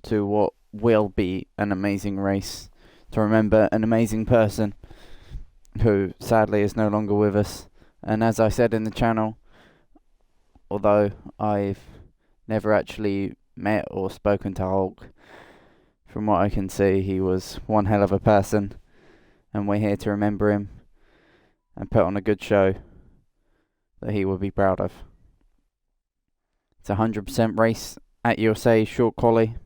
to what will be an amazing race, to remember an amazing person who sadly is no longer with us. And as I said in the channel, although I've never actually met or spoken to Hulk, from what I can see, he was one hell of a person, and we're here to remember him and put on a good show that he will be proud of. It's a 100% race at USA Short Quali.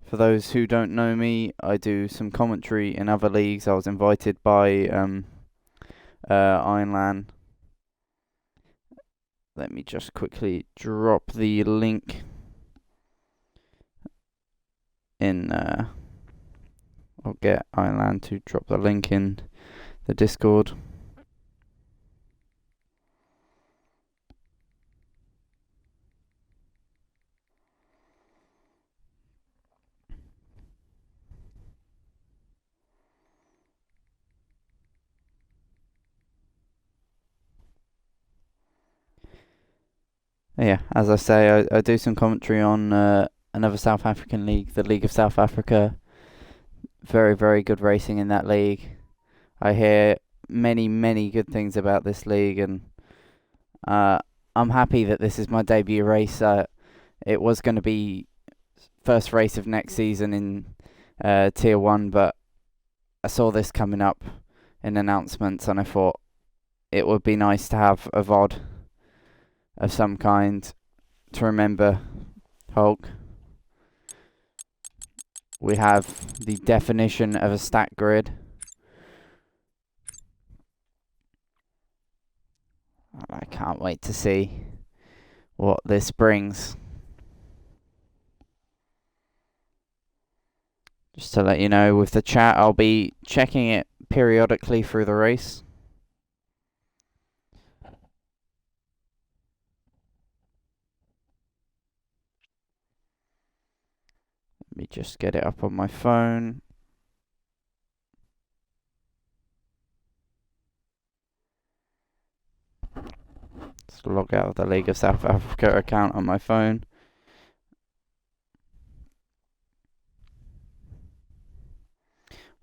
For those who don't know me, I do some commentary in other leagues. I was invited by Ironland. Let me just quickly drop the link in. I'll get Ironland to drop the link in the Discord. Yeah, as I say, I do some commentary on another South African league, the League of South Africa. Very, very good racing in that league. I hear many, many good things about this league, and I'm happy that this is my debut race. It was going to be first race of next season in Tier 1, but I saw this coming up in announcements, and I thought it would be nice to have a VOD of some kind to remember Hulk. We have the definition of a stat grid. I can't wait to see what this brings. Just to let you know, with the chat, I'll be checking it periodically through the race. Let me just get it up on my phone. Let's log out of the League of South Africa account on my phone.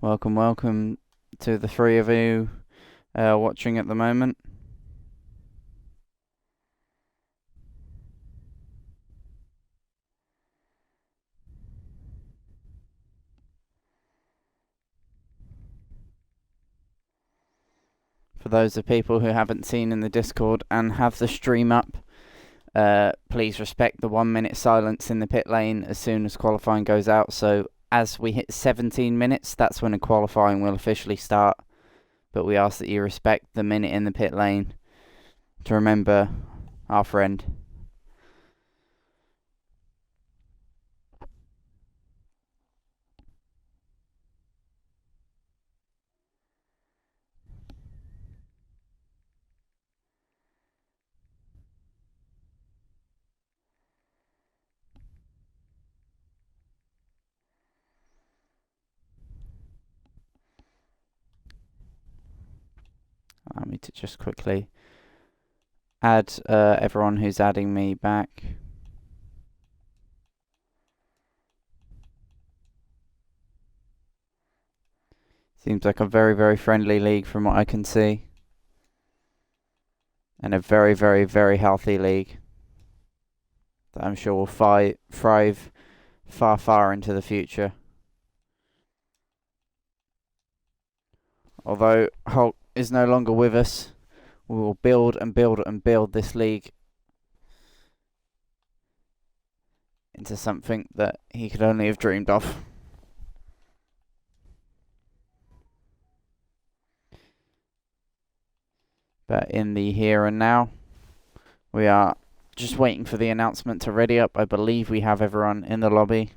Welcome to the three of you watching at the moment. For those of people who haven't seen in the Discord and have the stream up, please respect the 1 minute silence in the pit lane as soon as qualifying goes out. So as we hit 17 minutes, that's when the qualifying will officially start. But we ask that you respect the minute in the pit lane to remember our friend. Allow me to just quickly add everyone who's adding me back. Seems like a very, very friendly league from what I can see. And a very, very, very healthy league that I'm sure will thrive far, far into the future. Although Hulk is no longer with us, we will build and build and build this league into something that he could only have dreamed of. But in the here and now, we are just waiting for the announcement to ready up. I believe we have everyone in the lobby.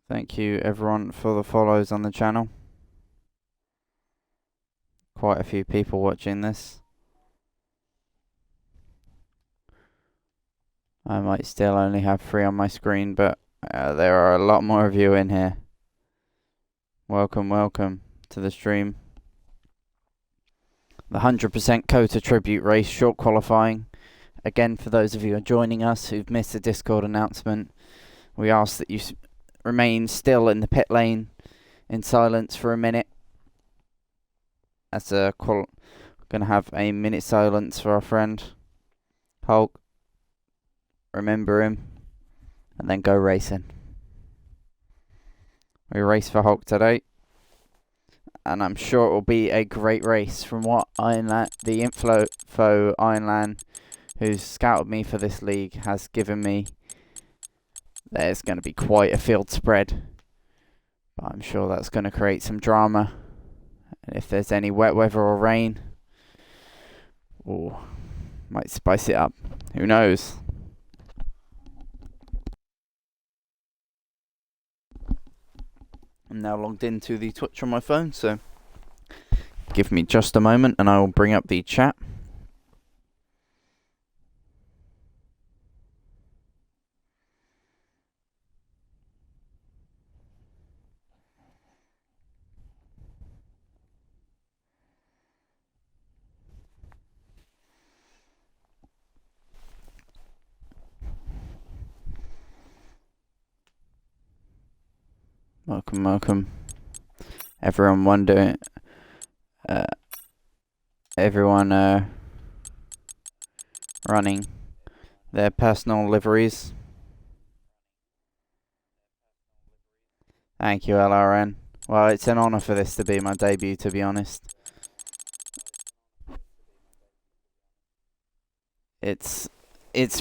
Thank you everyone for the follows on the channel. Quite a few people watching this. I might still only have 3 on my screen, but there are a lot more of you in here. Welcome, welcome to the stream. The 100% COTA tribute race, short qualifying. Again, for those of you who are joining us who've missed the Discord announcement, we ask that you remain still in the pit lane in silence for a minute. That's going to have a minute silence for our friend Hulk. Remember him, and then go racing. We race for Hulk today, and I'm sure it will be a great race. From what the Info Ironland, who's scouted me for this league, has given me, there's going to be quite a field spread. But I'm sure that's going to create some drama. And if there's any wet weather or rain, might spice it up. Who knows? I'm now logged into the Twitch on my phone, so give me just a moment and I will bring up the chat. Welcome, welcome. Everyone running their personal liveries. Thank you, LRN. Well, it's an honour for this to be my debut, to be honest. It's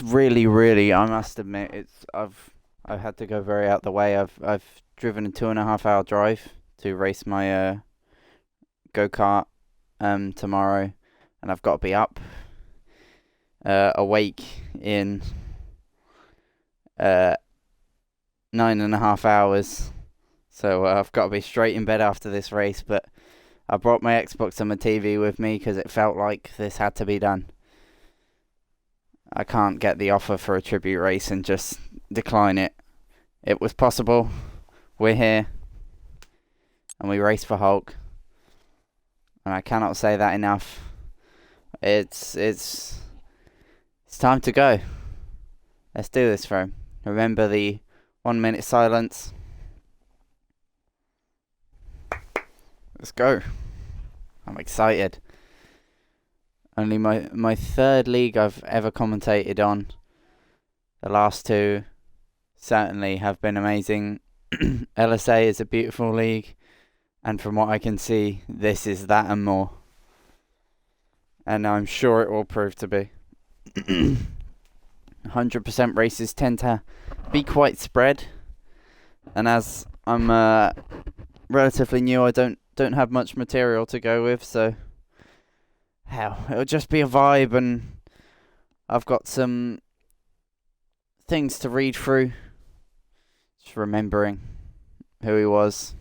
really, I must admit, I've had to go very out the way. I've driven a 2.5 hour drive to race my go-kart tomorrow, and I've got to be up awake in 9.5 hours, so I've got to be straight in bed after this race. But I brought my Xbox and my TV with me because it felt like this had to be done. I can't get the offer for a tribute race and just decline it. It was possible. We're here, and we race for Hulk, and I cannot say that enough. It's time to go. Let's do this for him. Remember the 1 minute silence. Let's go. I'm excited. Only my third league I've ever commentated on. The last 2 certainly have been amazing. LSA is a beautiful league, and from what I can see, this is that and more. And I'm sure it will prove to be. 100% races tend to be quite spread, and as I'm relatively new, I don't have much material to go with, so hell, it'll just be a vibe, and I've got some things to read through. Just remembering who he was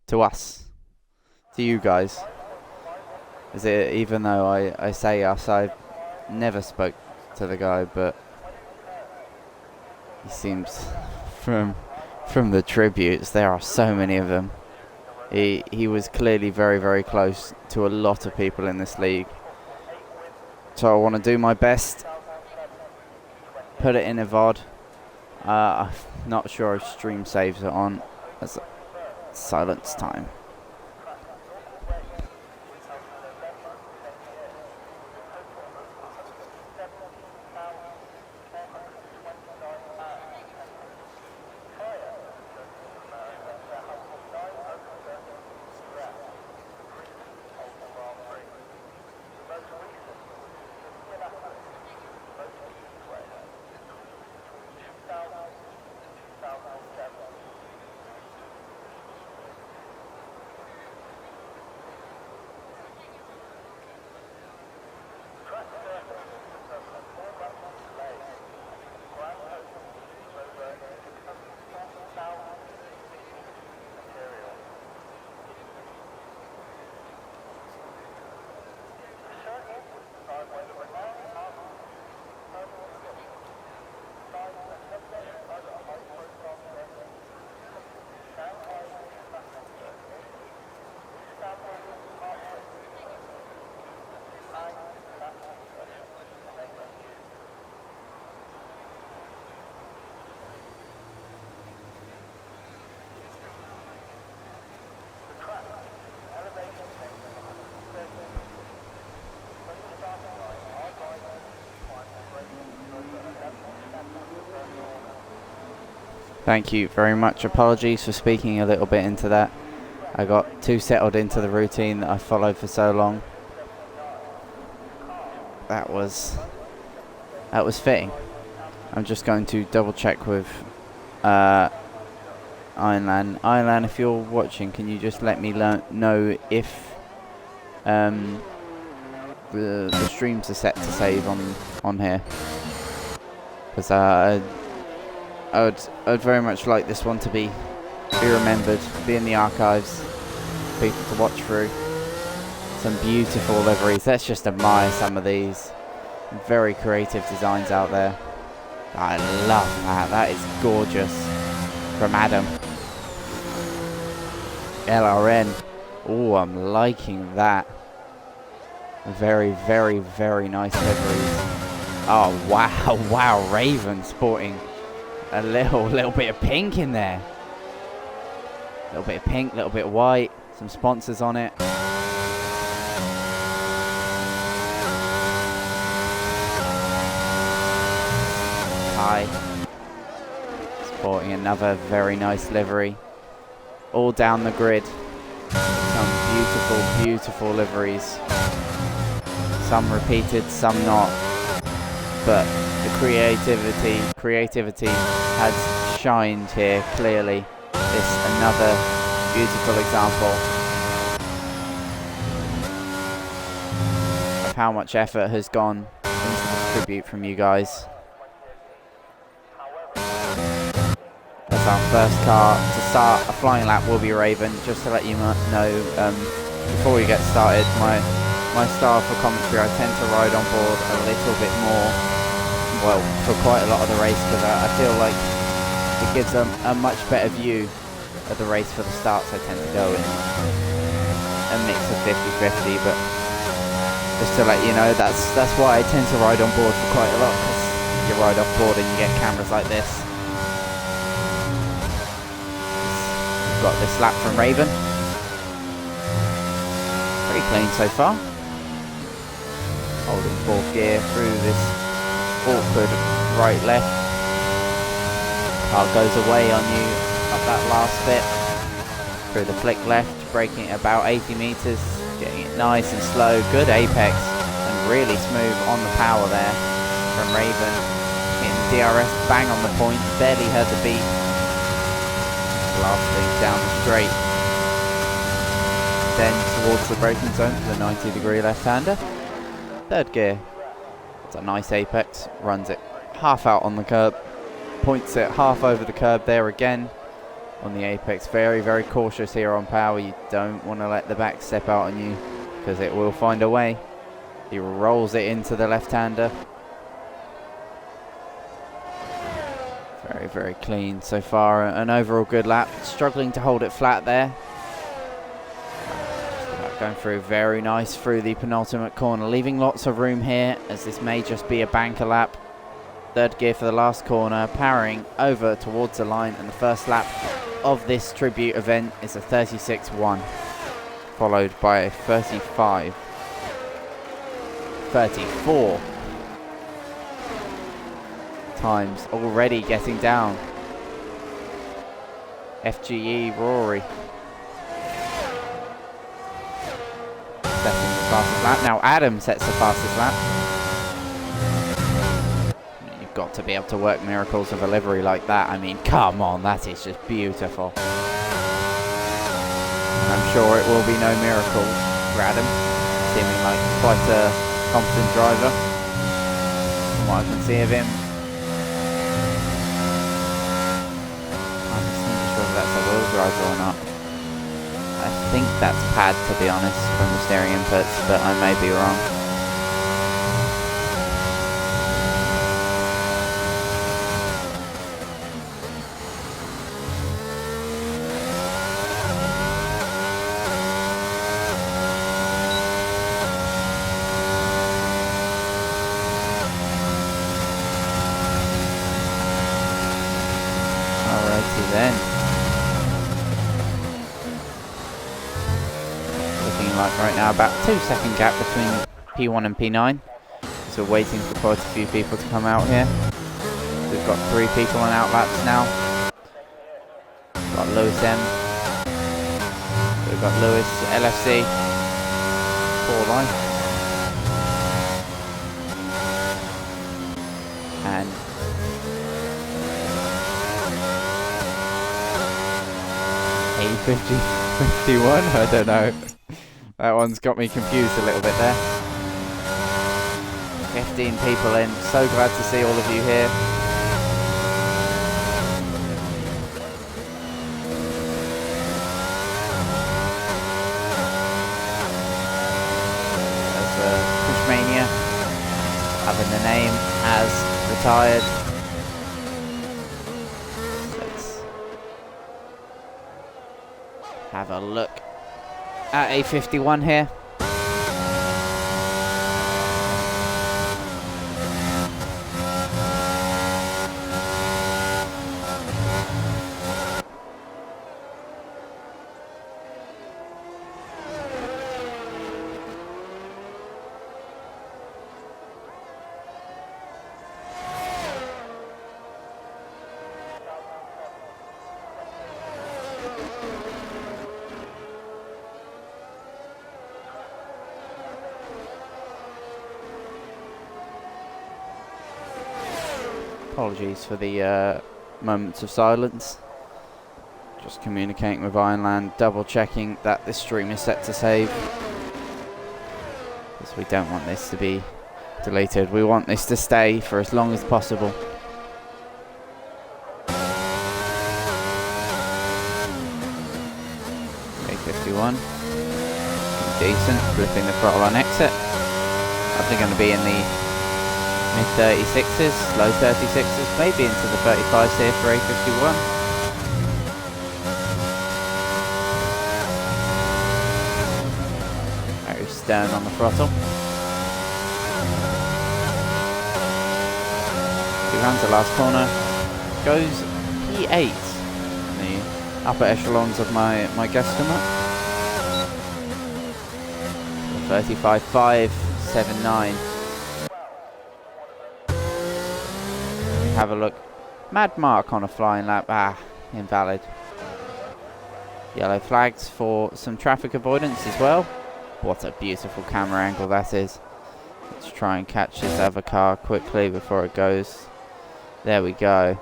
to us, to you guys. Even though I say us, I never spoke to the guy, but he seems, from the tributes, there are so many of them. He was clearly very, very close to a lot of people in this league. So I want to do my best, put it in a VOD. I'm not sure if stream saves are on. As silence time. Thank you very much. Apologies for speaking a little bit into that. I got too settled into the routine that I followed for so long. That was fitting. I'm just going to double check with Ironland. Ironland, if you're watching, can you just let me know if the streams are set to save on here? Because I would very much like this one to be remembered, be in the archives, people to watch through. Some beautiful liveries. Let's just admire some of these very creative designs out there. I love that. That is gorgeous. From Adam. LRN. Oh, I'm liking that. Very, very, very nice liveries. Oh, wow. Wow, Raven sporting a little bit of pink in there. A little bit of pink, a little bit of white. Some sponsors on it. High. Sporting another very nice livery. All down the grid. Some beautiful, beautiful liveries. Some repeated, some not. But the creativity has shined here clearly. This another beautiful example of how much effort has gone into the tribute from you guys. That's our first car to start. A flying lap will be Raven. Just to let you know, before we get started, my style for commentary, I tend to ride on board a little bit more, well, for quite a lot of the race, because I feel like it gives a much better view of the race for the starts. I tend to go in a mix of 50-50, but just to let you know, that's why I tend to ride on board for quite a lot, because you ride off board and you get cameras like this. We've got this lap from Raven. Pretty clean so far. Holding fourth gear through this awkward right-left. Car goes away on you up that last bit. Through the flick left, braking at about 80 meters, getting it nice and slow. Good apex and really smooth on the power there from Raven. Hitting DRS bang on the point, barely heard the beat. Blasting down the straight. Then towards the braking zone for the 90-degree left-hander. Third gear. It's a nice apex. Runs it half out on the curb. Points it half over the curb there again on the apex. Very, very cautious here on power. You don't want to let the back step out on you, because it will find a way. He rolls it into the left-hander. Very, very clean so far. An overall good lap. Struggling to hold it flat there. Going through very nice through the penultimate corner, leaving lots of room here, as this may just be a banker lap. Third gear for the last corner, powering over towards the line, and the first lap of this tribute event is a 36.1, followed by a 35. 34 times already getting down. FGE Rory setting the fastest lap. Now Adam sets the fastest lap. You've got to be able to work miracles of a livery like that. I mean, come on, that is just beautiful. And I'm sure it will be no miracle for Adam, seeming like quite a competent driver from what I can see of him. I'm just not sure if that's a wheel driver or not. I think that's pad, to be honest, from the steering inputs, but I may be wrong. Alrighty then. Like right now, about 2-second gap between P1 and P9, so waiting for quite a few people to come out here. We've got 3 people on outlaps now. got Lewis M. We've got Lewis LFC. For life. And A50-51, I don't know. That one's got me confused a little bit there. 15 people in. So glad to see all of you here. Pushmania, having the name, has retired. Let's have a look at A51 here. Apologies for the moments of silence. Just communicating with Ironland, double checking that this stream is set to save. Because we don't want this to be deleted. We want this to stay for as long as possible. A51. Decent, flipping the throttle on exit. Probably going to be in the mid 36s, low 36s, maybe into the 35s here for A51. Very stern on the throttle. He runs the last corner, goes P8 in the upper echelons of my guesstimate. 35.579. Have a look. Mad mark on a flying lap. Ah, invalid. Yellow flags for some traffic avoidance as well. What a beautiful camera angle that is. Let's try and catch this other car quickly before it goes. There we go.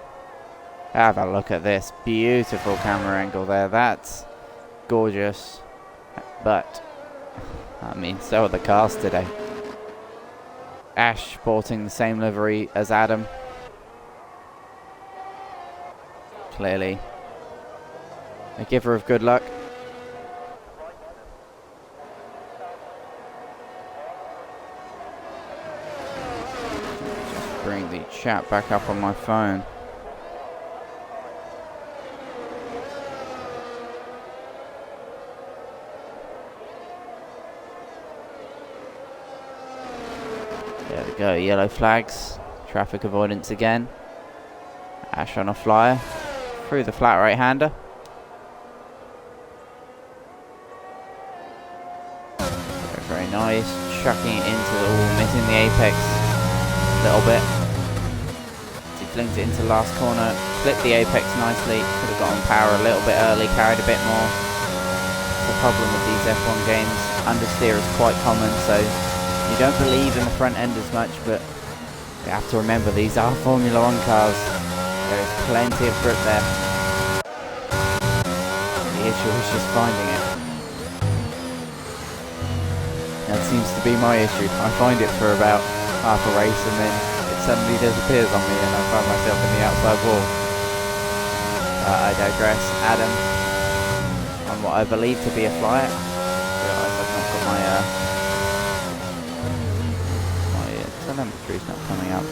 Have a look at this beautiful camera angle there. That's gorgeous. But, I mean, so are the cars today. Ash sporting the same livery as Adam. Clearly a giver of good luck. Just bring the chat back up on my phone. There we go, yellow flags, traffic avoidance again. Ash on a flyer. Through the flat right-hander. Very, very nice. Chucking it into the wall, missing the apex a little bit. He flinked it into the last corner, flipped the apex nicely. Could have gotten power a little bit early, carried a bit more. The problem with these F1 games, understeer is quite common, so you don't believe in the front end as much, but you have to remember these are Formula 1 cars. There is plenty of grip there. The issue is just finding it. That seems to be my issue. I find it for about half a race and then it suddenly disappears on me and I find myself in the outside wall. I digress. Adam, on what I believe to be a flyer. I've not got my telemetry's not coming up.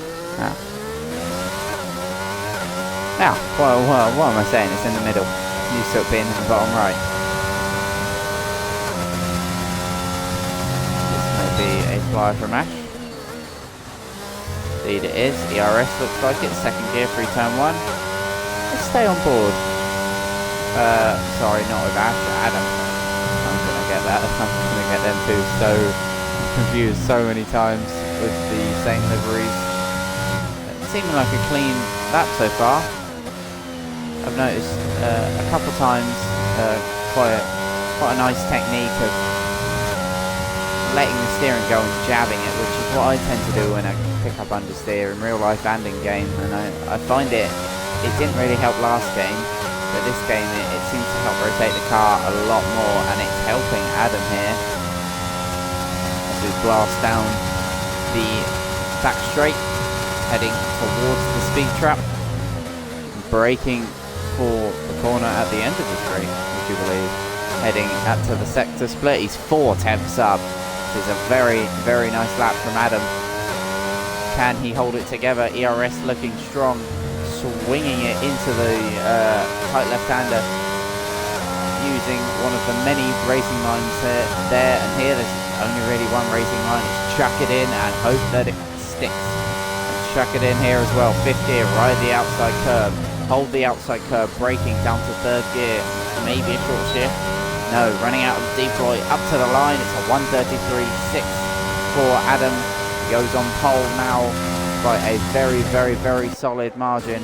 Now, what am I saying? It's in the middle. Used to it being in the bottom right. This may be a flyer from Ash. Indeed it is. ERS looks like it. Second gear, free turn 1. Let's stay on board. Sorry, not with Ash. Adam. I'm going to get that. I'm going to get them two so confused so many times with the same liveries. Seeming like a clean lap so far. A I've noticed a couple times quite a nice technique of letting the steering go and jabbing it, which is what I tend to do when I pick up understeer in real life and in game, and I find it didn't really help last game, but this game it seems to help rotate the car a lot more, and it's helping Adam here as we blast down the back straight, heading towards the speed trap, braking for the corner at the end of the straight, would you believe, heading out to the sector split. He's 4 tenths up. Is a very, very nice lap from Adam. Can he hold it together? ERS looking strong, swinging it into the tight left-hander, using one of the many racing lines there and here. There's only really one racing line. Just chuck it in and hope that it sticks. And chuck it in here as well. 5th gear, ride the outside curve, hold the outside curve, braking down to 3rd gear, maybe a short shift. No, running out of deploy, up to the line. It's a 1:33.6 for Adam. He goes on pole now by a very, very, very solid margin.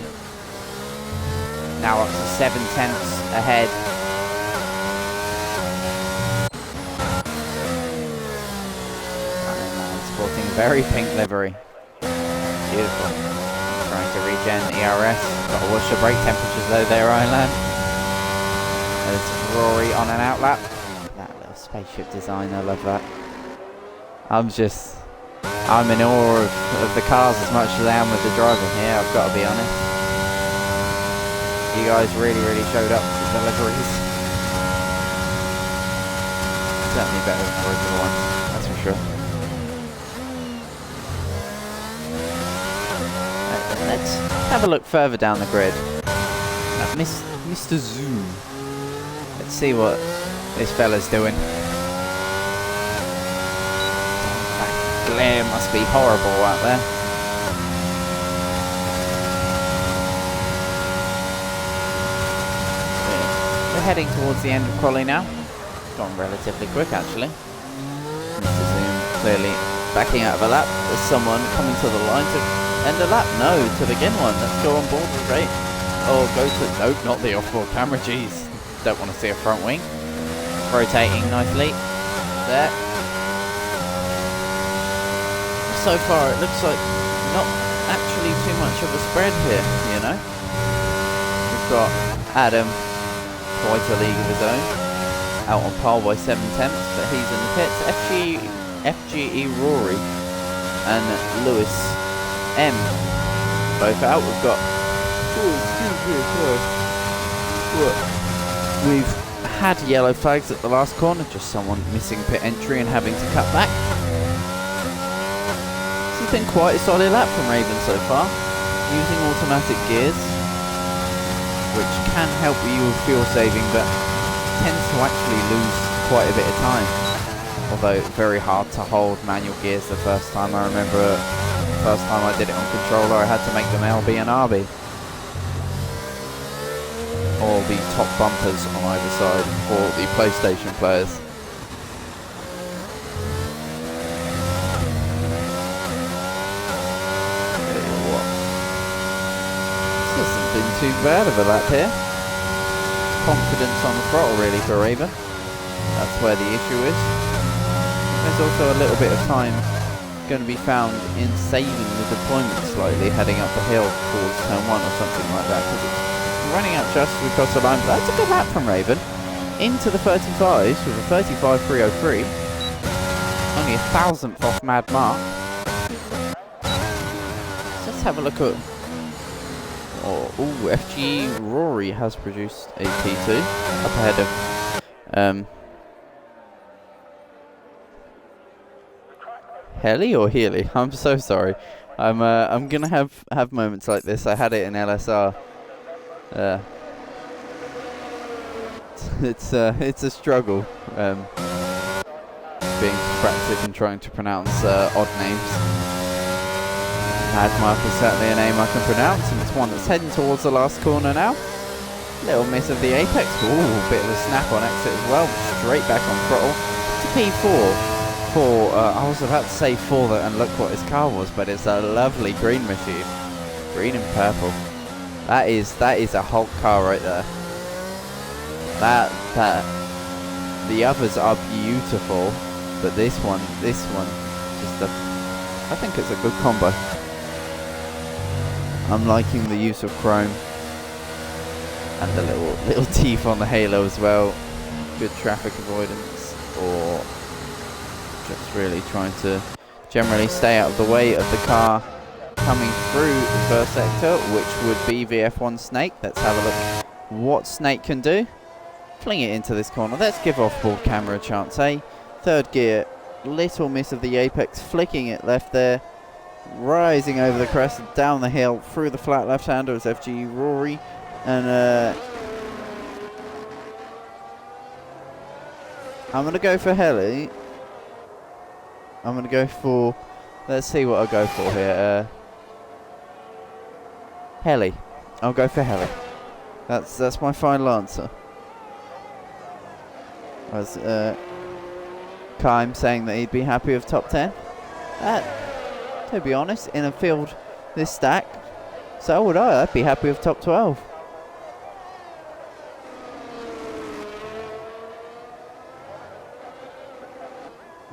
Now up to 7 tenths ahead. Iron Man sporting a very pink livery. Beautiful. Trying to regen ERS. Got to watch the brake temperatures though there, Ireland. There's Rory on an outlap. That little spaceship design, I love that. I'm in awe of the cars as much as I am with the driver here, I've got to be honest. You guys really, really showed up with the liveries. Certainly better than the original ones, that's for sure. Let's have a look further down the grid at Mr. Zoom. Let's see what this fella's doing. That glare must be horrible out there. We're heading towards the end of quali now. Gone relatively quick actually. Mr. Zoom clearly backing out of a lap. There's someone coming to the line to end a lap. No, to begin one. Let's go on board straight. Oh, go to... Nope, not the off-board camera. Jeez. Don't want to see a front wing. Rotating nicely. There. So far, it looks like not actually too much of a spread here, you know. We've got Adam, quite a league of his own, out on pole by 7 tenths, but he's in the pits. FGE Rory and Lewis M both out. We've got... We've had yellow flags at the last corner, just someone missing pit entry and having to cut back. This has been quite a solid lap from Raven so far, using automatic gears, which can help you with fuel saving, but tends to actually lose quite a bit of time. Although very hard to hold manual gears the first time. I remember the first time I did it on controller, I had to make them LB and RB. Or the top bumpers on either side for the PlayStation players. This hasn't been too bad of a lap here. Confidence on the throttle really for Raven. That's where the issue is. There's also a little bit of time going to be found in saving the deployment slightly, heading up the hill towards turn 1 or something like that. Running out just across the line, but that's a good lap from Raven. Into the 35s with a 35.303. Only a 1,000th off Mad Mark. So let's have a look at... Oh, FG Rory has produced a P2 up ahead of... Helly or Healy? I'm so sorry. I'm gonna have moments like this. I had it in LSR. It's a struggle being dyspraxic and trying to pronounce odd names. Madmark is certainly a name I can pronounce, and it's one that's heading towards the last corner now. Little miss of the apex. Ooh, bit of a snap on exit as well. Straight back on throttle. It's a P4. I was about to say 4 and look what his car was, but it's a lovely green machine. Green and purple. That is a Hulk car right there. That the others are beautiful, but this one, just I think it's a good combo. I'm liking the use of chrome and the little teeth on the halo as well. Good traffic avoidance, or just really trying to generally stay out of the way of the car coming through the first sector, which would be the F1 Snake. Let's have a look what Snake can do. Fling it into this corner. Let's give off-board camera a chance, eh? Third gear, little miss of the apex, flicking it left there, rising over the crest, down the hill, through the flat left-hander as FG Rory, and I'm going to go for Heli. I'm going to go for, let's see what I'll go for here. Heli. I'll go for Heli. That's my final answer. As Kaim saying that he'd be happy with top 10. To be honest, in a field this stack, so would I. I'd be happy with top 12.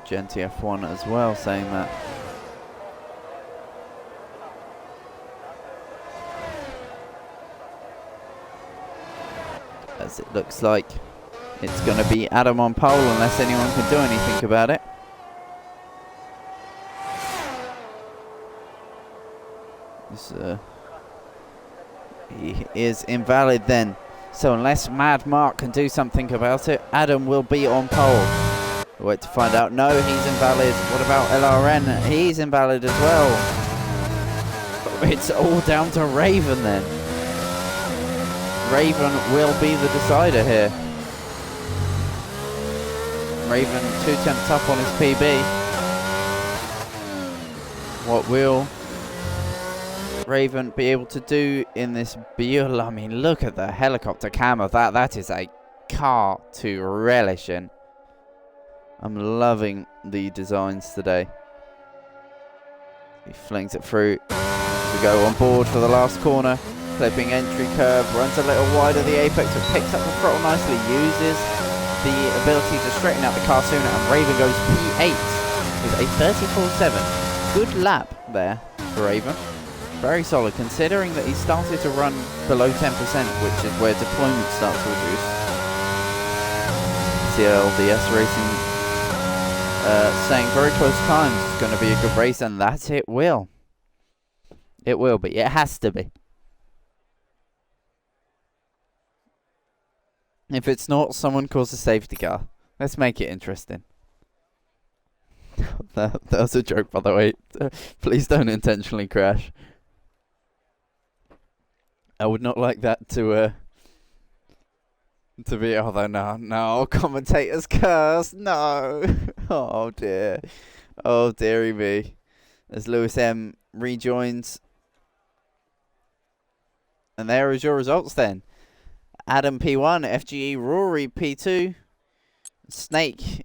Genty F1 as well saying that. As it looks like it's going to be Adam on pole unless anyone can do anything about it. This, he is invalid then. So unless Mad Mark can do something about it, Adam will be on pole. We'll wait to find out. No, he's invalid. What about LRN? He's invalid as well. It's all down to Raven then. Raven will be the decider here. Raven 2 tenths up on his PB. What will Raven be able to do in this beautiful, I mean, look at the helicopter cam of that. That is a car to relish in. I'm loving the designs today. He flings it through. We go on board for the last corner. Clipping entry curve, runs a little wide of the apex, but picks up the throttle nicely, uses the ability to straighten out the car sooner, and Raven goes P8 with a 34.7. Good lap there for Raven. Very solid, considering that he started to run below 10%, which is where deployment starts to reduce. CLDS Racing saying very close times. It's going to be a good race, and that it will. It will be. It has to be. If it's not, someone calls a safety car. Let's make it interesting. that was a joke, by the way. Please don't intentionally crash. I would not like that to be. Oh no, commentators curse. No. Oh dear. Oh dearie me. As Lewis M rejoins. And there is your results then. Adam P1, FGE Rory P2, Snake,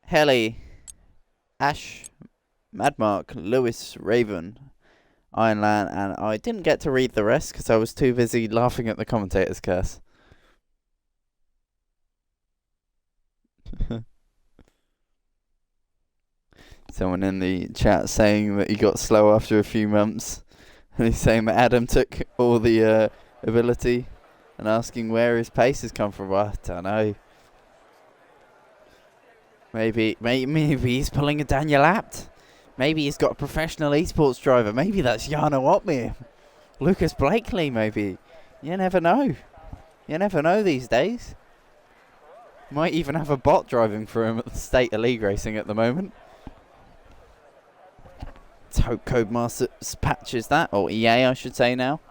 Heli, Ash, Madmark, Lewis, Raven, Ironland, and I didn't get to read the rest because I was too busy laughing at the commentator's curse. Someone in the chat saying that he got slow after a few months, and he's saying that Adam took all the ability. And asking where his pace has come from. I don't know. Maybe he's pulling a Daniel Abt. Maybe he's got a professional esports driver. Maybe that's Jarno Otmir. Lucas Blakely, maybe. You never know. You never know these days. Might even have a bot driving for him at the State of League Racing at the moment. Let's hope Codemasters patches that. Or EA, I should say now.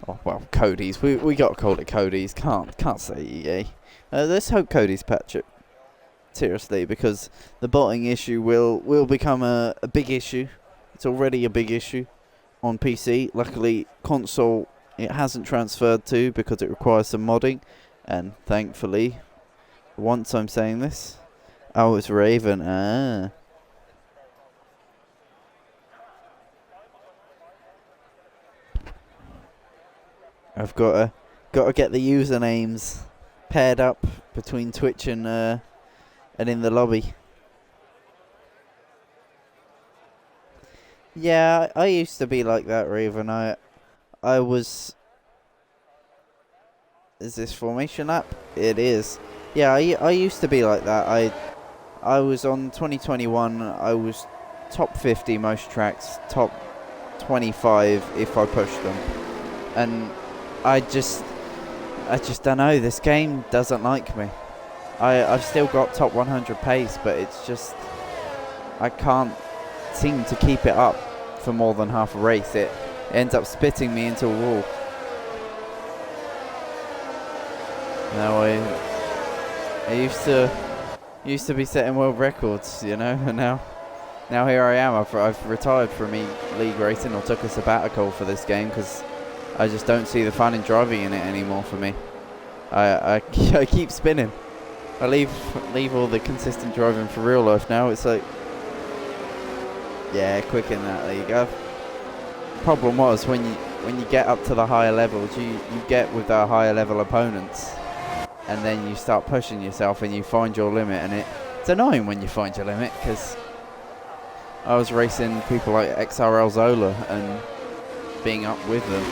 Oh, well, Cody's. We got to call it Cody's. Can't say EA. Let's hope Cody's patch it. Seriously, because the botting issue will become a big issue. It's already a big issue on PC. Luckily, console it hasn't transferred to because it requires some modding. And thankfully, once I'm saying this, oh, it's Raven. Ah. I've got to get the usernames paired up between Twitch and in the lobby. Yeah, I used to be like that, Raven. I was. Is this formation lap? It is. Yeah, I used to be like that. I was on 2021. I was top 50 most tracks, top 25 if I pushed them, and I just don't know. This game doesn't like me. I've still got top 100 pace, but it's just I can't seem to keep it up for more than half a race. It ends up spitting me into a wall. Now I used to be setting world records, you know, and now here I am. I've retired from league racing, or took a sabbatical for this game, because I just don't see the fun in driving in it anymore for me. I keep spinning. I leave all the consistent driving for real life now. It's like, yeah, quick in that. There you go. Problem was when you get up to the higher levels, you get with our higher level opponents, and then you start pushing yourself and you find your limit, and it's annoying when you find your limit, because I was racing people like XRL Zola and being up with them,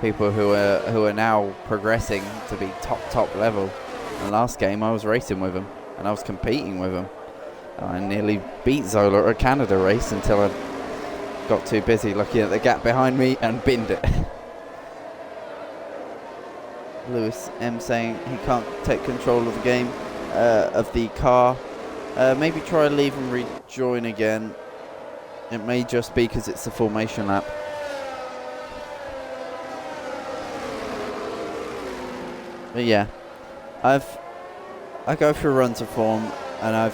people who are now progressing to be top level. And last game I was racing with them and I was competing with them. I nearly beat Zola at a Canada race until I got too busy looking at the gap behind me and binned it. Lewis M saying he can't take control of the game, of the car. Maybe try leave and rejoin again. It may just be because it's the formation lap. But yeah, I go through runs of form, and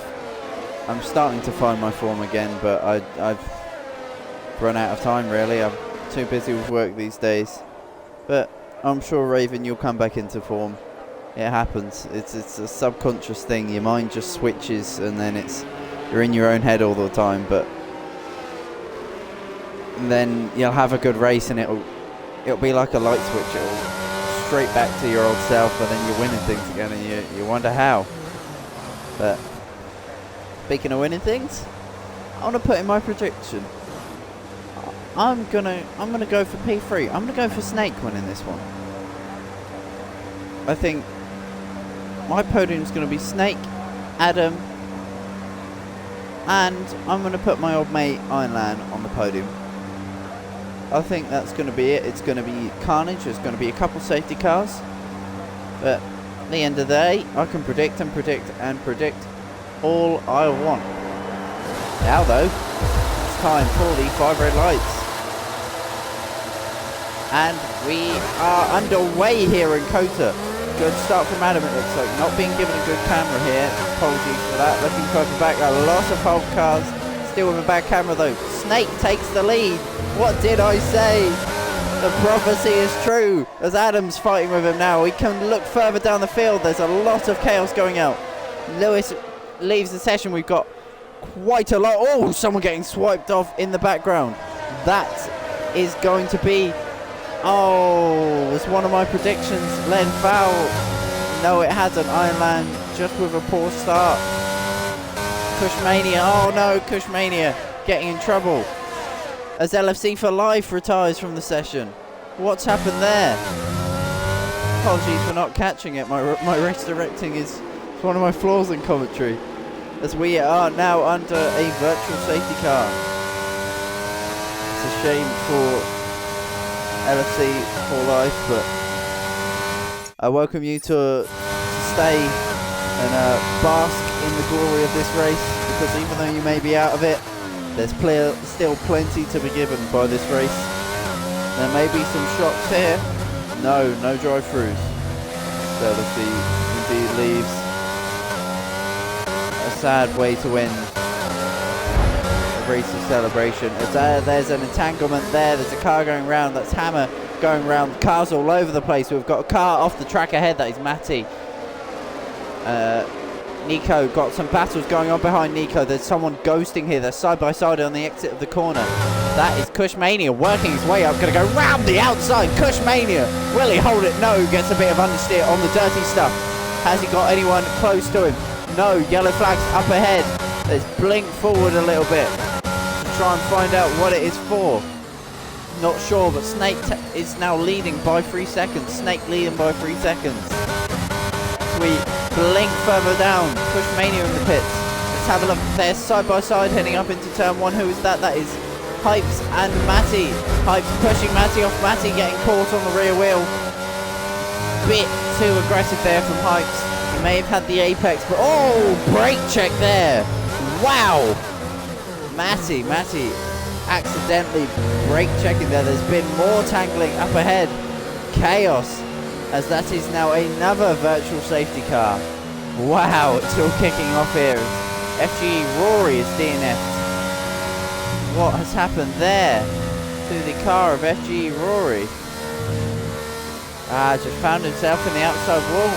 I'm starting to find my form again, but I've run out of time really. I'm too busy with work these days. But I'm sure, Raven, you'll come back into form. It happens. It's a subconscious thing. Your mind just switches, and then you're in your own head all the time. But then you'll have a good race, and it'll be like a light switch. It'll straight back to your old self, and then you're winning things again, and you wonder how. But speaking of winning things, I want to put in my prediction. I'm gonna go for P3. I'm gonna go for Snake winning this one. I think my podium's gonna be Snake, Adam, and I'm gonna put my old mate Ironland on the podium. I think that's gonna be it. It's gonna be carnage. There's gonna be a couple safety cars, but at the end of the day, I can predict and predict and predict all I want. Now though, it's time for the 5 red lights. And we are underway here in COTA. Good start from Adam, it looks like. Not being given a good camera here. Apologies for that. Looking further back, a lot of Hulk cars. Still with a bad camera though. Snake takes the lead. What did I say? The prophecy is true. As Adam's fighting with him now. We can look further down the field. There's a lot of chaos going out. Lewis leaves the session. We've got quite a lot. Oh, someone getting swiped off in the background. That is going to be... Oh, was one of my predictions led foul? No, it hasn't. Ironland just with a poor start. Cushmania. Oh no, Cushmania getting in trouble. As LFC for Life retires from the session. What's happened there? Apologies for not catching it. My race directing is one of my flaws in commentary. As we are now under a virtual safety car. It's a shame for LFC for Life, but I welcome you to stay and bask in the glory of this race, because even though you may be out of it, there's still plenty to be given by this race. There may be some shocks here. No drive-throughs. So LFC indeed leaves. A sad way to end a race of celebration. There's an entanglement there. There's a car going round. That's Hammer going round. Cars all over the place. We've got a car off the track ahead. That is Matty. Nico got some battles going on behind Nico. There's someone ghosting here. They're side by side on the exit of the corner. That is Cushmania working his way up. Going to go round the outside. Cushmania. Will he hold it? No. Gets a bit of understeer on the dirty stuff. Has he got anyone close to him? No. Yellow flags up ahead. Let's blink forward a little bit to try and find out what it is for. Not sure, but Snake is now leading by 3 seconds. Snake leading by 3 seconds. So we blink further down. Cushmania in the pits. Let's have a look. They're side by side heading up into turn 1. Who is that? That is Hypes and Matty. Hypes pushing Matty off. Matty getting caught on the rear wheel. Bit too aggressive there from Hypes. He may have had the apex, but oh, brake check there. Wow. Matty accidentally brake checking there. There's been more tangling up ahead. Chaos, as that is now another virtual safety car. Wow, it's all kicking off here. FG Rory is DNF'd. What has happened there to the car of FG Rory? Just found himself in the outside wall.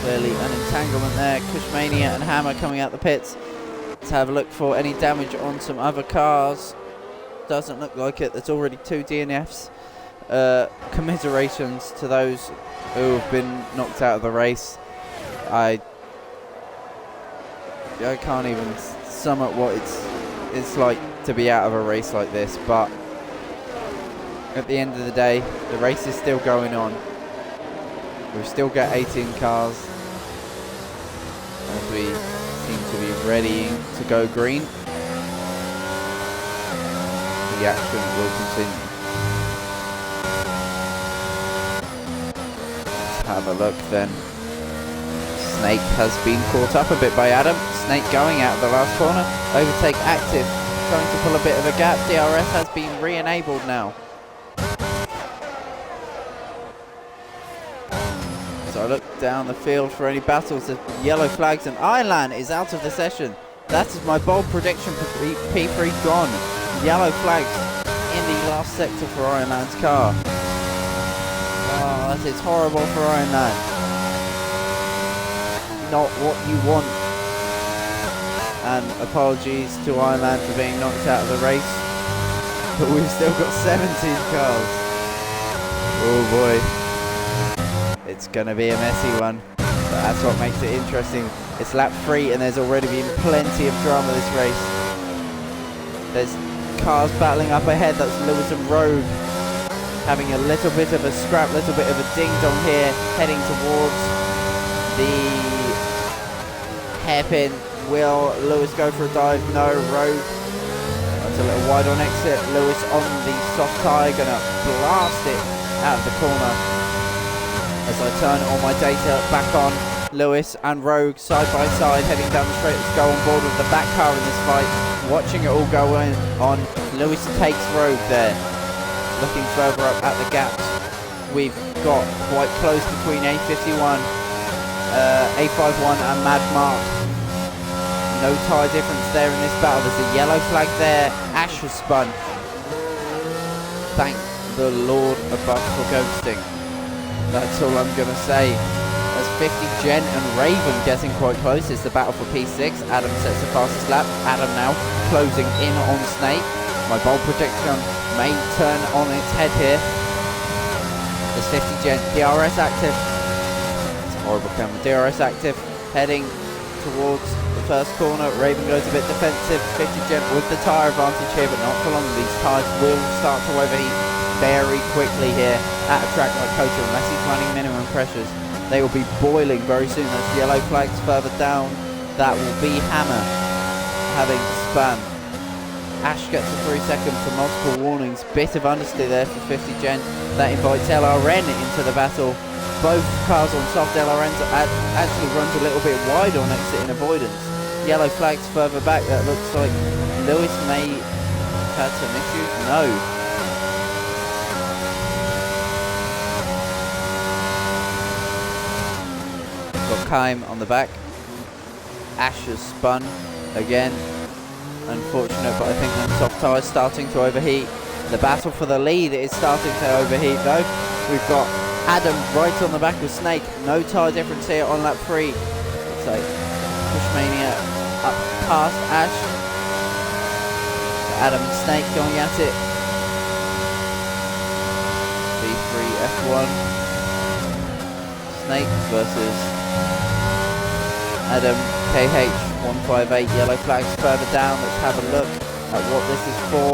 Clearly an entanglement there. Cushmania and Hammer coming out the pits. Let's have a look for any damage on some other cars. Doesn't look like it. There's already 2 DNFs. Commiserations to those who have been knocked out of the race. I can't even sum up what it's like to be out of a race like this, but at the end of the day, the race is still going on. We've still got 18 cars as we seem to be ready to go green. The action will continue. Let's have a look then. Snake has been caught up a bit by Adam. Snake going out of the last corner. Overtake active. Trying to pull a bit of a gap. DRS has been re-enabled now. So I look down the field for any battles. The yellow flags and Ireland is out of the session. That is my bold prediction for P3 gone. Yellow flags in the last sector for Ireland's car. Oh, that is horrible for Ireland. Not what you want. And apologies to Ireland for being knocked out of the race. But we've still got 17 cars. Oh boy. It's going to be a messy one, but that's what makes it interesting. It's lap 3 and there's already been plenty of drama this race. There's cars battling up ahead. That's Lewis and Rogue having a little bit of a scrap, little bit of a ding-dong here, heading towards the hairpin. Will Lewis go for a dive? No. Rogue, that's a little wide on exit. Lewis on the soft tyre, gonna blast it out of the corner. As I turn all my data back on, Lewis and Rogue side by side heading down the straight. Let's go on board with the back car in this fight. Watching it all go on. Lewis takes Rogue there. Looking further up at the gaps. We've got quite close between A51, A51 and Mad Mark. No tyre difference there in this battle. There's a yellow flag there. Ash has spun. Thank the Lord above for ghosting. That's all I'm going to say. As 50 Gen and Raven getting quite close. It's the battle for P6. Adam sets the fastest lap. Adam now closing in on Snake. My bold prediction may turn on its head here. There's 50 Gen. DRS active. It's a horrible camera. DRS active. Heading towards the first corner. Raven goes a bit defensive. 50 Gen with the tyre advantage here, but not for long. These tyres will start to overheat very quickly here at a track like COTA, unless he's running minimum pressures. They will be boiling very soon. Those yellow flags further down. That will be Hammer having spun. Ash gets a 3 second for multiple warnings. Bit of understeer there for 50 Gen. That invites LRN into the battle. Both cars on soft. LRN actually runs a little bit wide on exit in avoidance. Yellow flags further back. That looks like Lewis may have had some issues. No. Got Kaim on the back. Ash has spun again. Unfortunate, but I think them soft tyres starting to overheat. The battle for the lead is starting to overheat though. We've got Adam right on the back of Snake. No tyre difference here on lap 3. Looks like Cushmania up past Ash. Adam and Snake going at it. B3 F1. Snake versus Adam. KH 158. Yellow flags further down. Let's have a look at what this is for.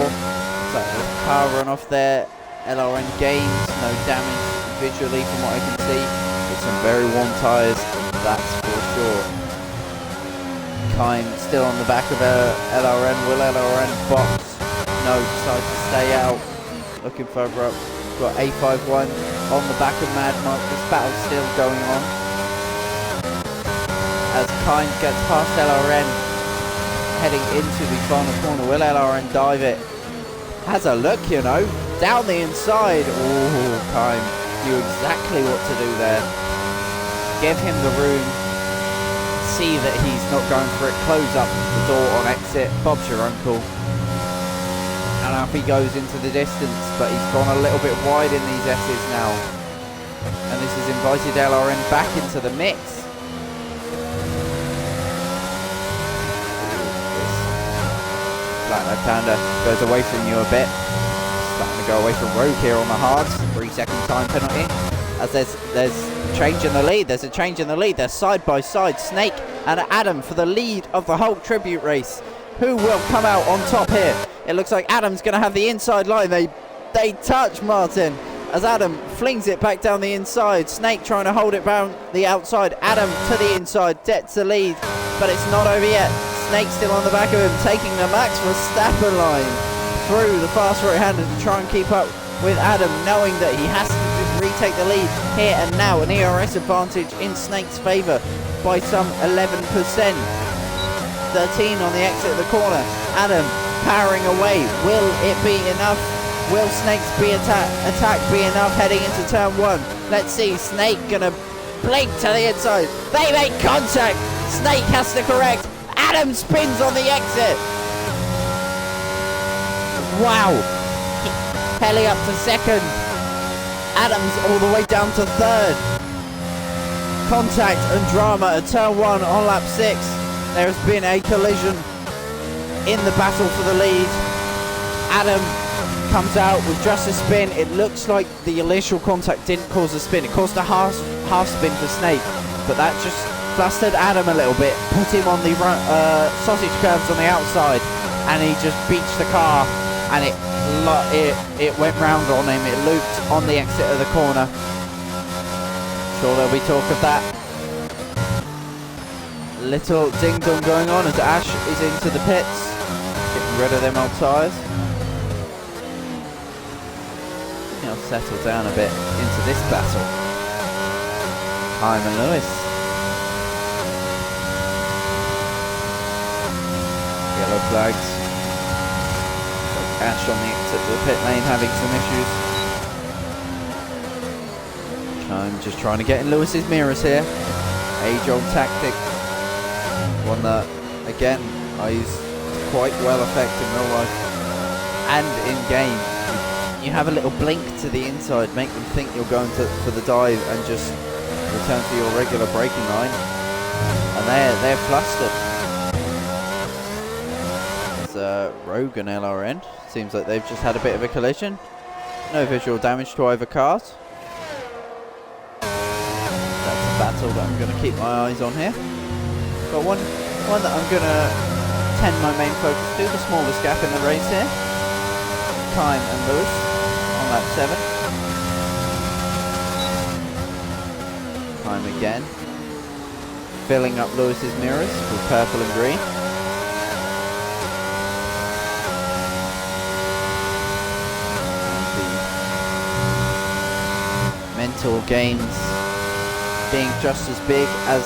So there's a car run off there. LRN gains, no damage visually from what I can see. With some very warm tyres, that's for sure. Kime still on the back of LRN. Will LRN box? No, decides to stay out. Looking further up. Got A51 on the back of Mad Mike. This battle's still going on. As Kime gets past LRN, heading into the final corner. Will LRN dive it? Has a look, you know. Down the inside. Oh, Kime knew exactly what to do there. Give him the room. See that he's not going for it. Close up the door on exit. Bob's your uncle. And up he goes into the distance, but he's gone a little bit wide in these S's now. And this has invited LRN back into the mix. Flat left-hander goes away from you a bit. Starting to go away from Rogue here on the hards. 3-second time penalty. As there's change in the lead. There's a change in the lead. They're side by side. Snake and Adam for the lead of the whole tribute race. Who will come out on top here? It looks like Adam's going to have the inside line. They touch Martin as Adam flings it back down the inside. Snake trying to hold it down the outside. Adam to the inside, gets the lead, but it's not over yet. Snake still on the back of him, taking the Max Verstappen line through the fast right-hander to try and keep up with Adam, knowing that he has to retake the lead here and now. An ERS advantage in Snake's favour by some 11%. 13 on the exit of the corner. Adam powering away. Will it be enough? Will Snake's attack be enough heading into turn 1? Let's see. Snake gonna blink to the inside. They make contact. Snake has to correct. Adam spins on the exit. Wow. Helly up to second. Adam's all the way down to third. Contact and drama at turn 1 on lap 6. There has been a collision in the battle for the lead. Adam comes out with just a spin. It looks like the initial contact didn't cause a spin. It caused a half spin for Snake, but that just flustered Adam a little bit, put him on the sausage curves on the outside, and he just beached the car, and it went round on him. It looped on the exit of the corner. Sure, there'll be talk of that. Little ding dong going on as Ash is into the pits, getting rid of them old tyres. He'll settle down a bit into this battle. Kime and Lewis. Yellow flags. Ash on the exit of the pit lane having some issues. Kime just trying to get in Lewis's mirrors here. Age-old tactic. One that, again, I use quite well effect in real life and in game. You have a little blink to the inside, make them think you're going for the dive, and just return to your regular braking line, and they're flustered. There's Rogue and LRN. Seems like they've just had a bit of a collision. No visual damage to either cars. That's a battle that I'm going to keep my eyes on here. But one that I'm going to tend my main focus to, the smallest gap in the race here. Kime and Lewis on lap 7. Kime again. Filling up Lewis's mirrors with purple and green. And the mental gains being just as big as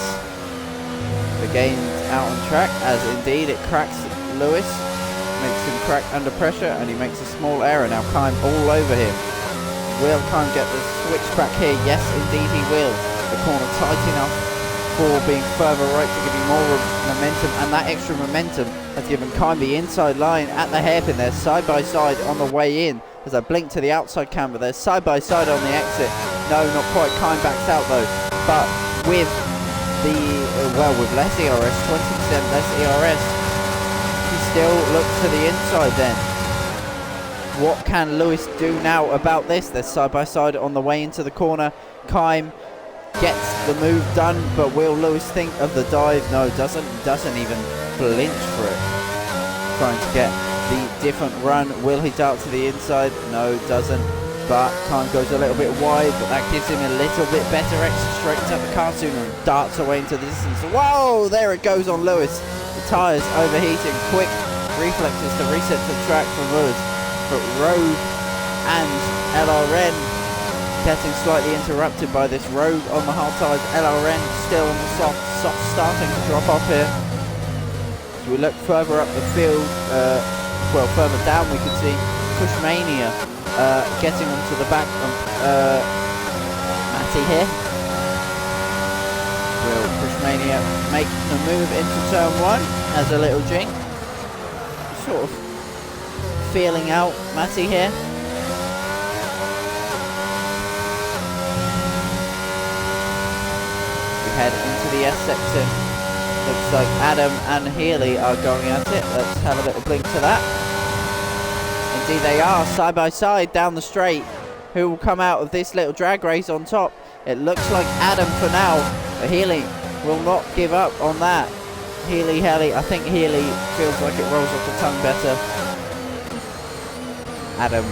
the gains out on track, as indeed it cracks Lewis, makes him crack under pressure, and he makes a small error. Now Kime all over him. Will Kime get the switch back here? Yes, indeed he will. The corner tight enough for being further right to give you more momentum, and that extra momentum has given Kime the inside line at the hairpin. They're side by side on the way in. As I blink to the outside camera, they're side by side on the exit. No, not quite. Kime backs out though, but with with less ERS, 20% less ERS, he still looks to the inside then. What can Lewis do now about this? They're side by side on the way into the corner. Kime gets the move done, but will Lewis think of the dive? No, doesn't even flinch for it. Trying to get the different run. Will he dart to the inside? No, doesn't. But Kime goes a little bit wide, but that gives him a little bit better exit. Straightens up the car sooner and darts away into the distance. Whoa, there it goes on Lewis. The tyres overheating. Quick reflexes to reset the track for Lewis. But Rogue and LRN getting slightly interrupted by this Rogue on the hard tyres. LRN still on the soft starting to drop off here. As we look further up the field, well, further down we can see Pushmania getting onto the back of Matty here. Will Pushmania make the move into turn 1 as a little jink? Sort of feeling out Matty here. We head into the S section. Looks like Adam and Healy are going at it. Let's have a little blink to that. Indeed they are, side by side down the straight. Who will come out of this little drag race on top? It looks like Adam for now, but Healy will not give up on that. Healy, I think Healy feels like it rolls off the tongue better. Adam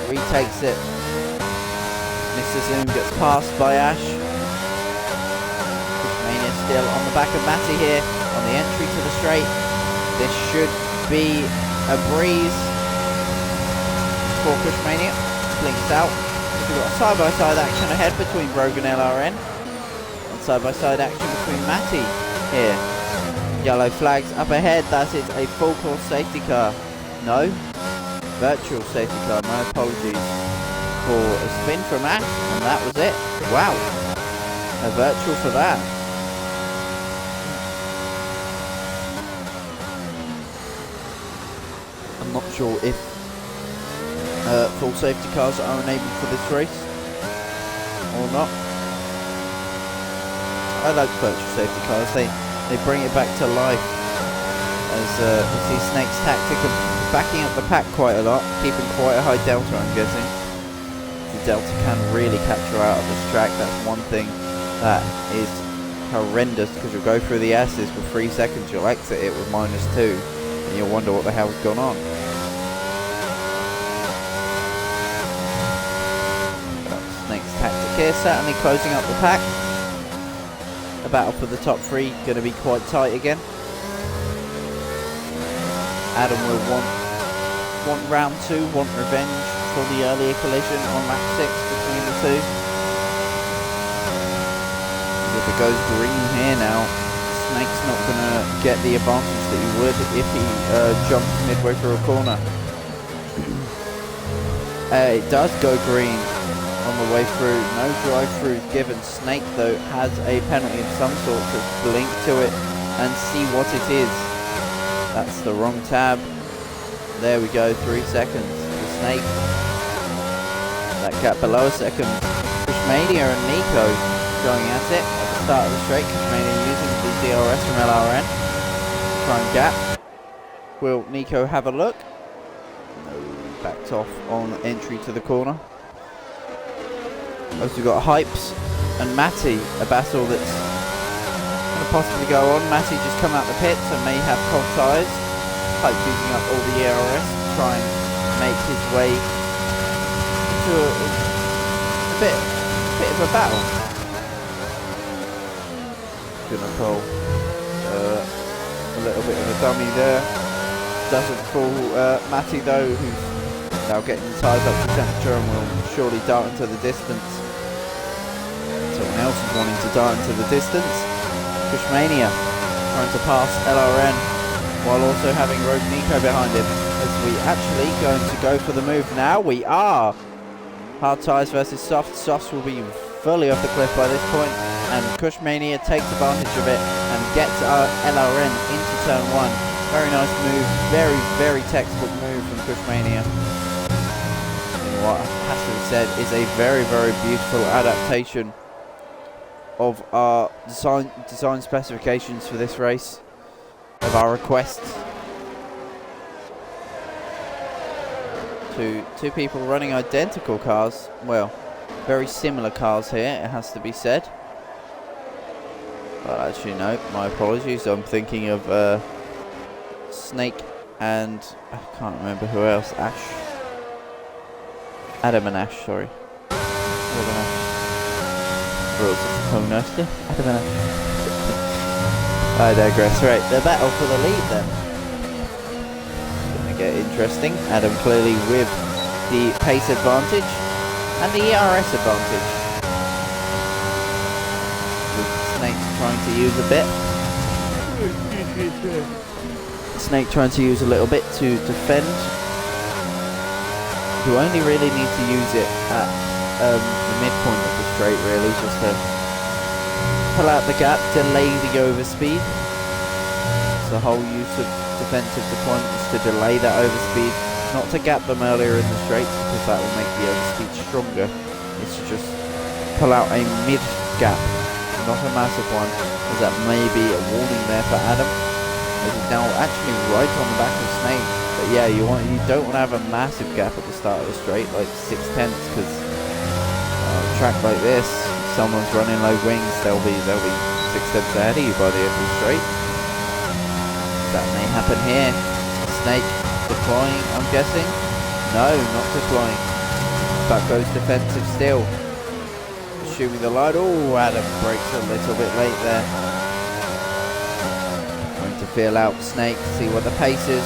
retakes it. Mr. Zoom gets passed by Ash. Pushmania still on the back of Matty here on the entry to the straight. This should be a breeze for Pushmania. Blinks out. We've got side-by-side action ahead between Rogue and LRN. And side-by-side action between Matty here. Yellow flags up ahead. That is a full course safety car. No. Virtual safety car, my apologies for a spin from Ash, and that was it. Wow, a virtual for that. I'm not sure if full safety cars are enabled for this race or not. I like virtual safety cars, they bring it back to life. As we see Snake's tactic of backing up the pack quite a lot, keeping quite a high delta, I'm guessing. The delta can really catch her out of this track. That's one thing that is horrendous, because you'll go through the S's for 3 seconds, you'll exit it with -2, and you'll wonder what the hell's gone on. Snake's tactic here, certainly closing up the pack. The battle for the top 3 going to be quite tight again. Adam will want round 2, want revenge for the earlier collision on lap 6 between the two. If it goes green here now, Snake's not going to get the advantage that he would if he jumps midway through a corner. It does go green on the way through. No drive-through given. Snake, though, has a penalty of some sort. To blink to it and see what it is. That's the wrong tab. There we go, 3 seconds for Snake. That gap below a second. Pushmania and Nico going at it at the start of the straight. Pushmania using the DRS from LRN. Try and gap. Will Nico have a look? No, backed off on entry to the corner. Also got Hypes and Matty, a battle that's going to possibly go on. Matty just come out the pits and may have cold tyres. Hype using up all the ERS to try and make his way into a bit of a battle. Gonna pull a little bit of a dummy there. Doesn't fool Matty though, who's now getting the tyres up to temperature and will surely dart into the distance. Someone else is wanting to dart into the distance. Pushmania trying to pass LRN while also having Rogue Nico behind him. As we actually going to go for the move now. We are. Hard tyres versus soft. Softs will be fully off the cliff by this point, and Pushmania takes advantage of it and gets LRN into turn 1. Very nice move. Very, very textbook move from Pushmania. What has to be said is a very, very beautiful adaptation of our design specifications for this race, of our requests Two people running identical cars. Well, very similar cars here, it has to be said. Well, actually, no, my apologies. I'm thinking of Snake and I can't remember who else. Adam and Ash, sorry. Adam and Ash. Adam and Ash. I digress. Right, the battle for the lead then. Gonna get interesting. Adam clearly with the pace advantage and the ERS advantage. Snake trying to use a bit. Snake trying to use a little bit to defend. You only really need to use it at the midpoint of the straight, really, just to pull out the gap, delay the overspeed. So the whole use of defensive deployment is to delay that overspeed, not to gap them earlier in the straight, because that will make the overspeed stronger. It's to just pull out a mid gap, not a massive one, as that may be a warning there for Adam. He's now actually right on the back of Snake. But yeah, you don't want to have a massive gap at the start of the straight, like 6/10, because a track like this, if someone's running low wings, they'll be 6/10 ahead of you by the end of the straight. That may happen here. Snake deploying, I'm guessing. No, not deploying. But goes defensive still. Assuming the line. Oh, Adam breaks a little bit late there. Going to feel out Snake, see what the pace is.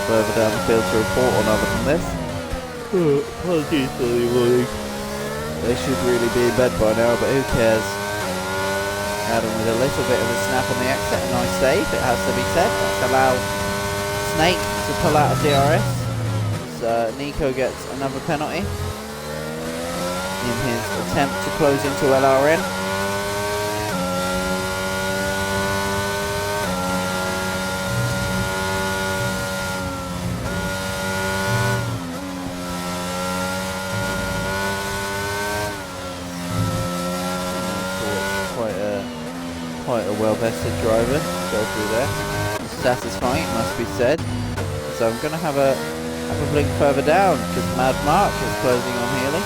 Further down the field to report on other than this. Apologies for the warning. They should really be in bed by now, but who cares? Adam with a little bit of a snap on the exit, a nice save, it has to be said. That's allowed Snake to pull out of DRS. So Nico gets another penalty in his attempt to close into LRN. Quite a well-vested driver to go through there. Satisfying, it must be said. So I'm going to have a blink further down, because Mad Mark is closing on Healy.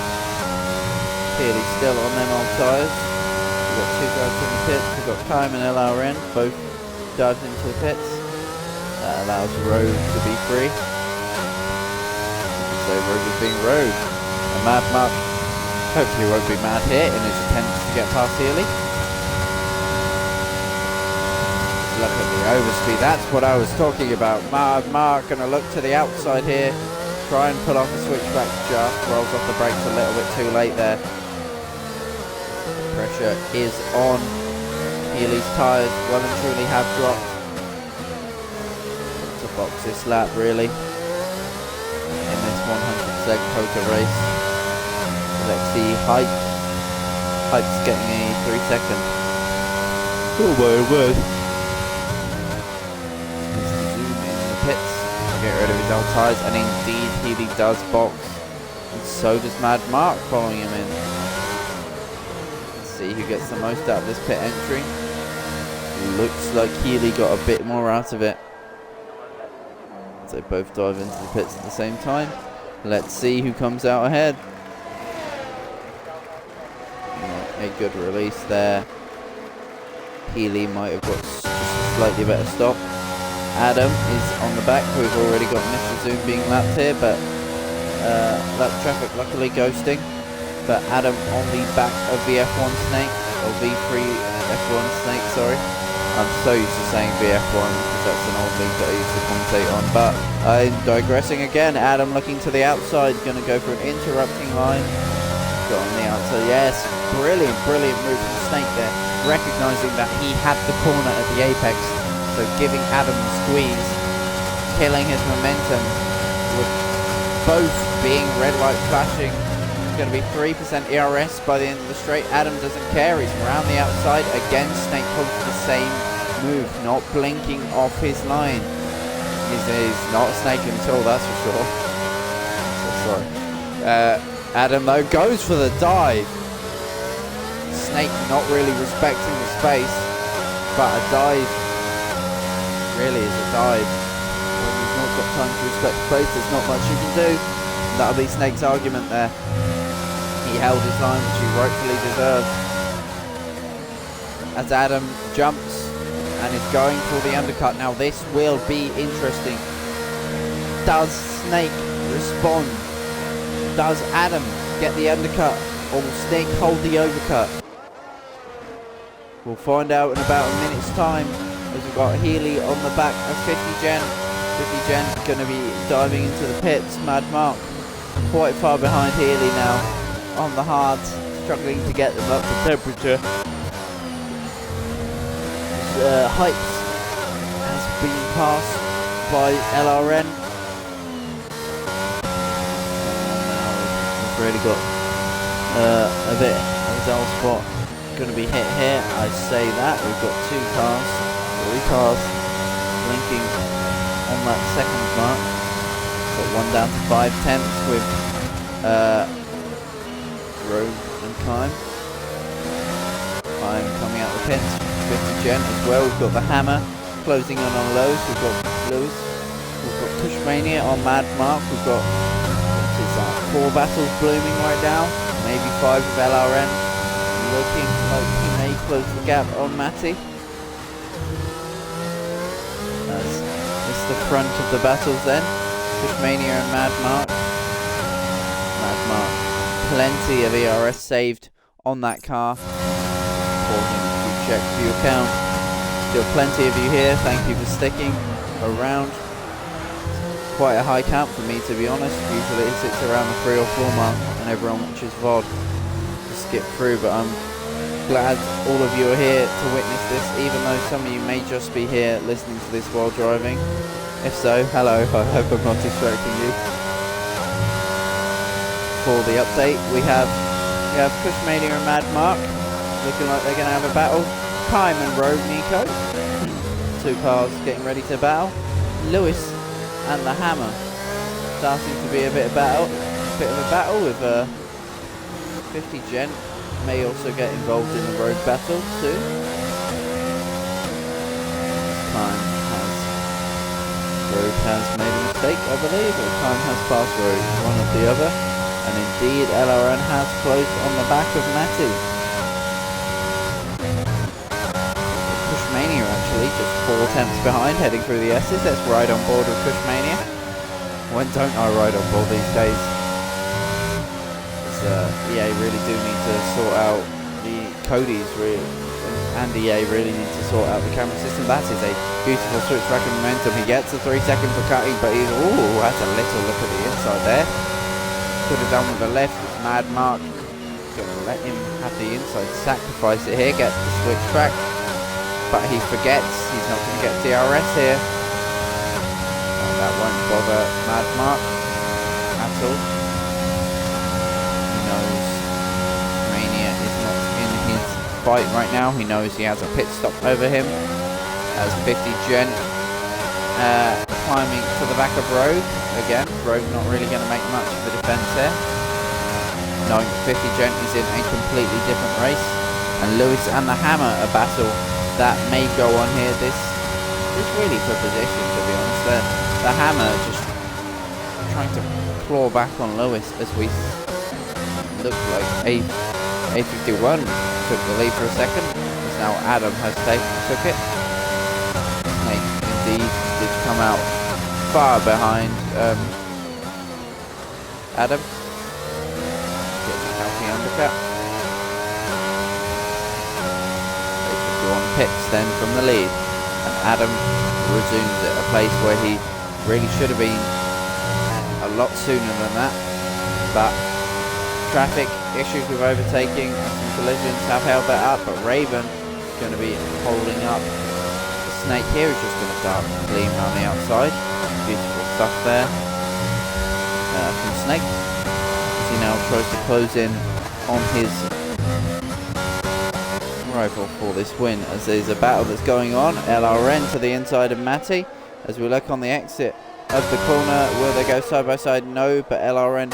Healy still on them old tyres. We've got two guys in the pits. We've got Time and LRN, both dived into the pits. That allows Road to be free. So Road is being Road. And Mad Mark hopefully won't be mad here in his attempts to get past Healy. Look at the overspeed, that's what I was talking about. Mark gonna look to the outside here, try and pull off the switchback, just rolls off the brakes a little bit too late there. Pressure is on. Healy's tyres well and truly have dropped. To box this lap really in this 100% COTA race. Let's see, Hype's getting a 3-second. Oh my word. Get rid of his old tyres, and indeed Healy does box, and so does Mad Mark following him in. Let's see who gets the most out of this pit entry. Looks like Healy got a bit more out of it. So they both dive into the pits at the same time. Let's see who comes out ahead. A good release there. Healy might have got just a slightly better stop. Adam is on the back. We've already got Mr. Zoom being lapped here, but lap traffic luckily ghosting. But Adam on the back of the F1 Snake, or V3 F1 Snake, sorry. I'm so used to saying VF1 because that's an old league that I used to commentate on. But I'm digressing again. Adam looking to the outside, going to go for an interrupting line. Got on the outside, yes. Brilliant move from Snake there. Recognising that he had the corner at the apex. So giving Adam the squeeze, killing his momentum, with both being red light flashing. It's going to be 3% ERS by the end of the straight. Adam doesn't care, he's around the outside. Again, Snake holds the same smooth, not blinking off his line. He's not a snake until, that's for sure. So sorry. Adam though goes for the dive. Snake not really respecting the space, but a dive really is a dive. When you've not got time to respect the space, there's not much you can do. And that'll be Snake's argument there. He held his line, which he rightfully deserved. As Adam jumps and is going for the undercut. Now this will be interesting. Does Snake respond? Does Adam get the undercut, or will Snake hold the overcut? We'll find out in about a minute's time, as we've got Healy on the back of 50 Gen. 50 Gen going to be diving into the pits. Mad Mark quite far behind Healy now on the hards, struggling to get them up to temperature. Hypes has been passed by LRN. We've really got a bit of a dull spot going to be hit here. I say that we've got 3 cars linking on that second mark. Got one down to 5/10 with Rogue and Climb coming out the pits. 50 Gen as well. We've got the Hammer closing on Lowe's. We've got Lewis. We've got Pushmania on Mad Mark. We've got 4 battles blooming right now. Maybe 5 with LRN. Looking like he may close the gap on Matty. It's the front of the battles then. Pushmania and Mad Mark. Mad Mark. Plenty of ERS saved on that car. Check for your count. Still plenty of you here. Thank you for sticking around. Quite a high count for me, to be honest. Usually it sits around the 3 or 4 mark and everyone watches VOD to skip through, but I'm glad all of you are here to witness this, even though some of you may just be here listening to this while driving. If so, hello. I hope I'm not distracting you. For the update, we have Pushmania and Mad Mark looking like they're going to have a battle. Kime and Rogue Nico. 2 cars getting ready to battle. Lewis and the Hammer starting to be a bit of a battle with 50 Gen. May also get involved in the Rogue battle soon. Rogue has made a mistake, I believe, or Kime has passed Rogue, one or the other. And indeed, LRN has closed on the back of Matty. Pushmania actually just 4 tenths behind, heading through the S's. Let's ride on board with Pushmania. When don't I ride on board these days? EA really do need to sort out the Cody's and EA really need to sort out the camera system. That is a beautiful switchback of momentum. He gets a 3 second for cutting, but he's that's a little look at the inside there. Could have done with the left. It's Mad Mark. Gonna let him have the inside, sacrifice it here, get the switchback. But he forgets he's not going to get DRS here. Oh, that won't bother Mad Mark at all. He knows Mania is not in his fight right now. He knows he has a pit stop over him. As 50 Gen climbing to the back of Rogue. Again, Rogue not really going to make much of a defense here. Knowing 50 Gen is in a completely different race. And Lewis and the Hammer a battle that may go on here. This really for position, to be honest. The Hammer just trying to claw back on Lewis as we look like A51 took the lead for a second. As now Adam has took it. Snake indeed did come out far behind Adam. Getting a healthy undercut. On pits then from the lead, and Adam resumes at a place where he really should have been a lot sooner than that, but traffic issues with overtaking and some collisions have held that up. But Raven is going to be holding up. The Snake here is just going to start clean around the outside. Beautiful stuff there from Snake as he now tries to close in on his rival for this win, as there's a battle that's going on. LRN to the inside of Matty. As we look on the exit of the corner, will they go side by side? No, but LRN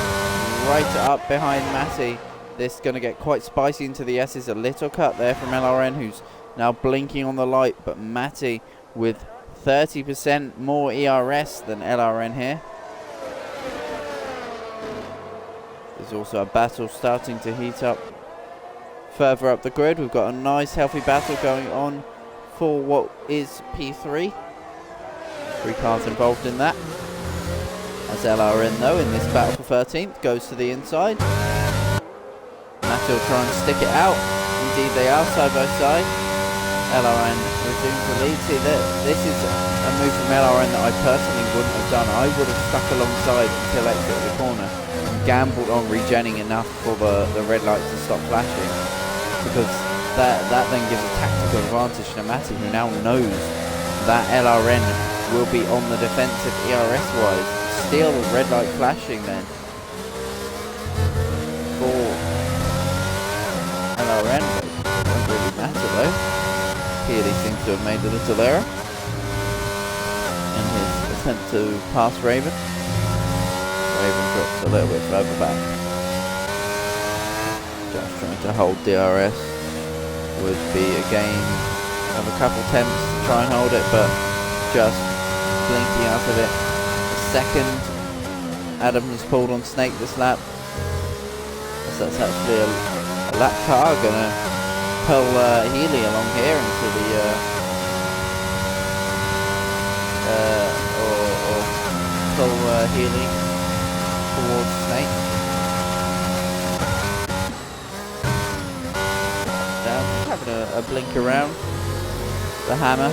right up behind Matty. This is going to get quite spicy into the S's. A little cut there from LRN, who's now blinking on the light, but Matty with 30% more ERS than LRN here. There's also a battle starting to heat up further up the grid. We've got a nice healthy battle going on for what is P3. 3 cars involved in that. As LRN though in this battle for 13th goes to the inside. Matty will try and stick it out. Indeed they are side by side. LRN resumes the lead. See that this is a move from LRN that I personally wouldn't have done. I would have stuck alongside until exit the corner and gambled on regenning enough for the red light to stop flashing, because that then gives a tactical advantage to Matty, who now knows that LRN will be on the defensive ERS wise. Steal the red light flashing then for LRN, but it won't really matter though. Clearly seems to have made a little error in his attempt to pass Raven. Raven drops a little bit further back. Just trying to hold DRS would be a gain of a couple attempts to try and hold it, but just blinking out of it. The second Adam has pulled on Snake this lap. So that's actually a lap car gonna pull Healy along here into the or pull Healy towards Snake. Down, having a blink around. The Hammer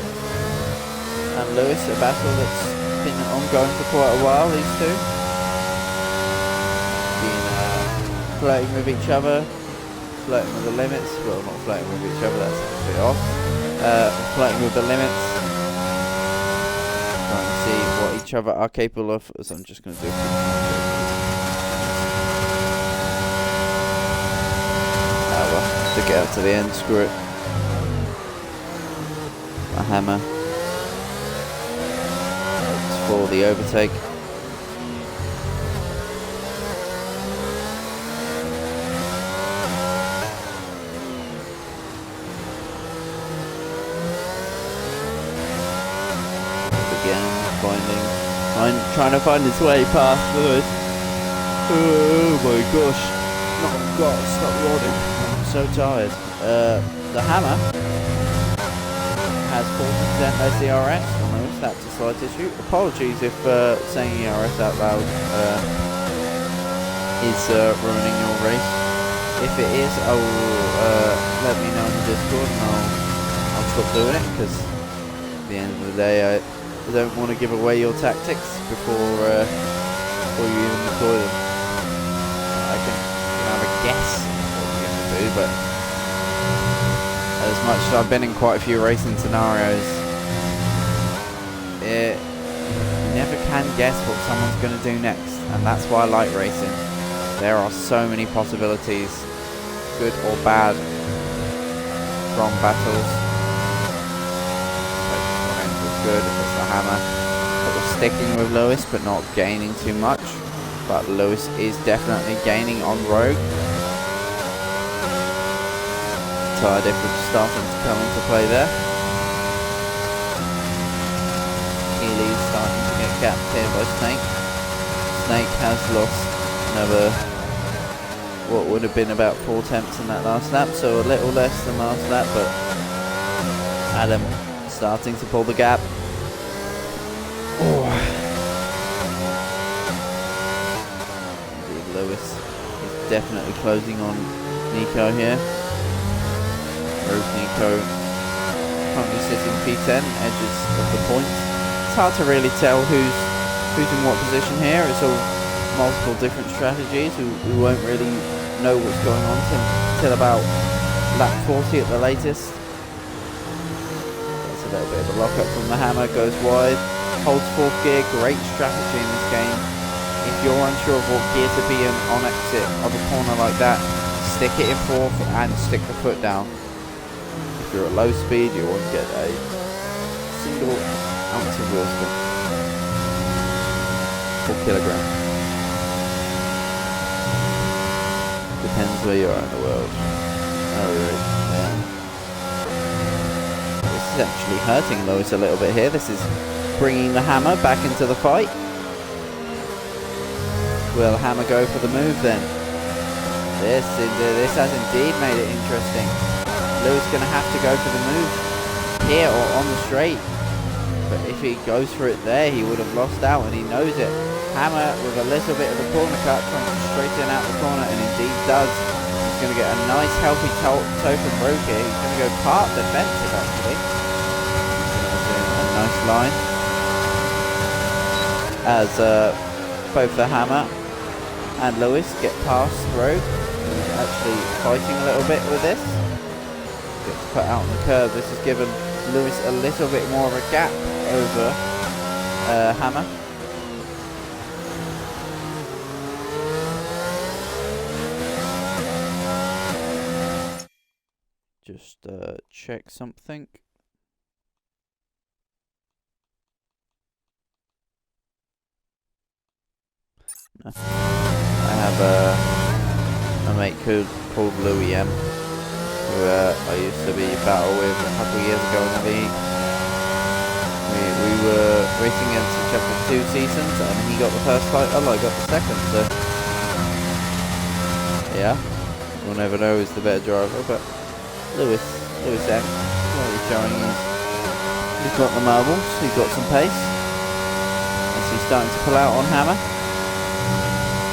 and Lewis, a battle that's been ongoing for quite a while, these two. Been flirting with each other, flirting with the limits. Well, not flirting with each other, that's actually off. Flirting with the limits. Trying to see what each other are capable of. So I'm just going to do a quick well, to get up to the end, screw it. A Hammer for the overtake. Again, trying to find its way past Lewis. Oh my gosh! Stop yawning. I'm so tired. The Hammer has 40% less ERS on those. That's a slight issue. Apologies if saying ERS out loud is ruining your race. If it is, let me know in the Discord and I'll stop doing it, because at the end of the day I don't want to give away your tactics before you even deploy them. I can have a guess what you're going to do, but as much as I've been in quite a few racing scenarios, you never can guess what someone's going to do next, and that's why I like racing. There are so many possibilities, good or bad, from battles. Good as the Hammer, but we're sticking with Lewis but not gaining too much, but Lewis is definitely gaining on Rogue. Tire difference starting to come into play there. Healy's starting to get gapped here by Snake. Snake has lost another, what would have been about 4 attempts in that last lap, so a little less than last lap, but Adam starting to pull the gap. Oh. Indeed, Lewis is definitely closing on Nico here. Rogue Nico currently sitting P10, edges of the point. It's hard to really tell who's in what position here. It's all multiple different strategies. We won't really know what's going on till about lap 40 at the latest. That's a little bit of a lockup from the Hammer, goes wide, holds 4th gear. Great strategy in this game. If you're unsure of what gear to be in on exit of a corner like that, stick it in 4th and stick the foot down. you're at low speed, you won't get a single ounce of wheel spin. 4 kilograms. Depends where you are in the world. Alright, yeah. This is actually hurting Lewis a little bit here. This is bringing the Hammer back into the fight. Will Hammer go for the move then? This has indeed made it interesting. Lewis going to have to go for the move here or on the straight. But if he goes for it there, he would have lost out, and he knows it. Hammer with a little bit of a corner cut, trying to straighten out the corner, and indeed does. He's going to get a nice healthy toe from Roke here. He's going to go part defensive actually. He's going to do a nice line. As both the Hammer and Lewis get past Rogue, who's actually fighting a little bit with this. Gets put out on the curb. This has given Lewis a little bit more of a gap over Hammer. Just check something. No. I have a mate called Louis M, who I used to be battle with a couple of years ago in the league. We were racing against each other for 2 seasons, and he got the first title, I got the second, so yeah, we'll never know who's the better driver, but Lewis M, what he's showing is he's got the marbles, he's got some pace, as he's starting to pull out on Hammer.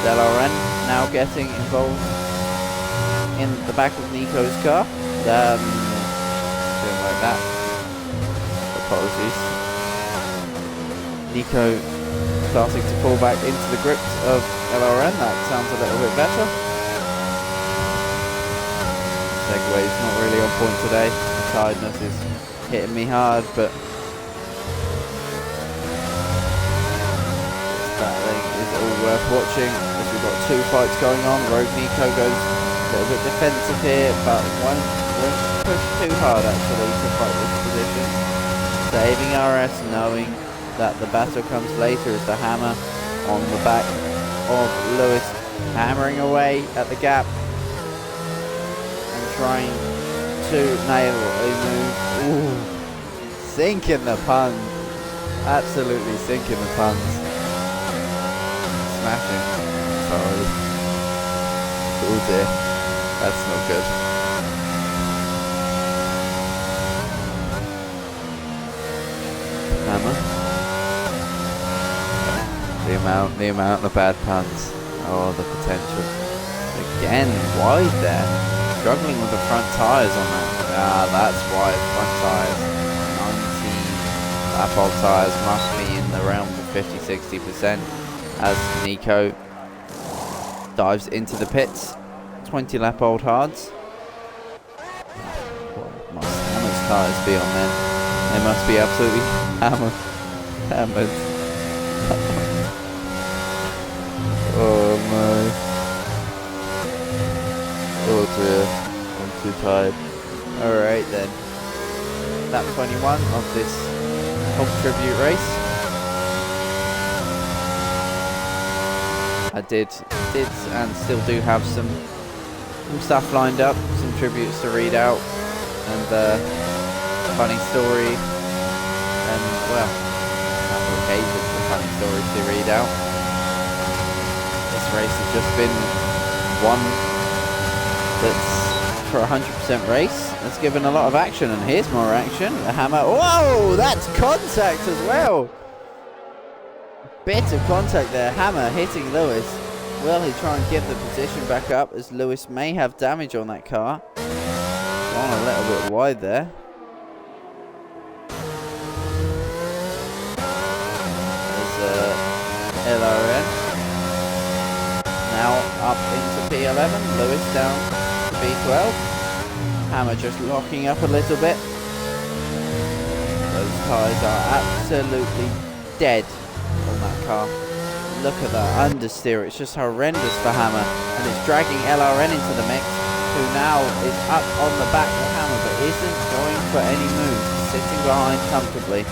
LRN now getting involved in the back of Nico's car. Doing like that. Apologies. Nico starting to fall back into the grips of LRN. That sounds a little bit better. Segway's not really on point today. The tiredness is hitting me hard, but battling is all worth watching. As we've got 2 fights going on. Rogue Nico goes a little bit defensive here, but won't push too hard actually to fight this position. Saving RS, knowing that the battle comes later as the Hammer on the back of Lewis, hammering away at the gap and trying to nail a move. Ooh, sinking the puns. Absolutely sinking the puns. Smashing. Sorry. Oh dear. That's not good. Hammer. The amount of bad puns. Oh, the potential. Again, wide there. Struggling with the front tyres on that. Ah, that's why front tyres. 19 lap-old tyres must be in the realms of 50-60%. As Nico dives into the pits. 20 lap-old hards. What must Hammer's tyres be on then? They must be absolutely hammered. Oh no. Oh dear. I'm too tired. Alright then. Lap 21 of this Hog Tribute race. I did and still do have some stuff lined up, some tributes to read out, and funny story, and well, occasions for funny stories to read out. This race has just been one that's for 100% race. It's given a lot of action, and here's more action. The Hammer. Whoa, that's contact as well. Bit of contact there. Hammer hitting Lewis. Will he try and give the position back up, as Lewis may have damage on that car? Gone a little bit wide there. There's LRN. Now up into P11. Lewis down to P12. Hammer just locking up a little bit. Those tyres are absolutely dead on that car. Look at that understeer, it's just horrendous for Hammer, and it's dragging LRN into the mix, who now is up on the back of Hammer, but isn't going for any moves, sitting behind comfortably.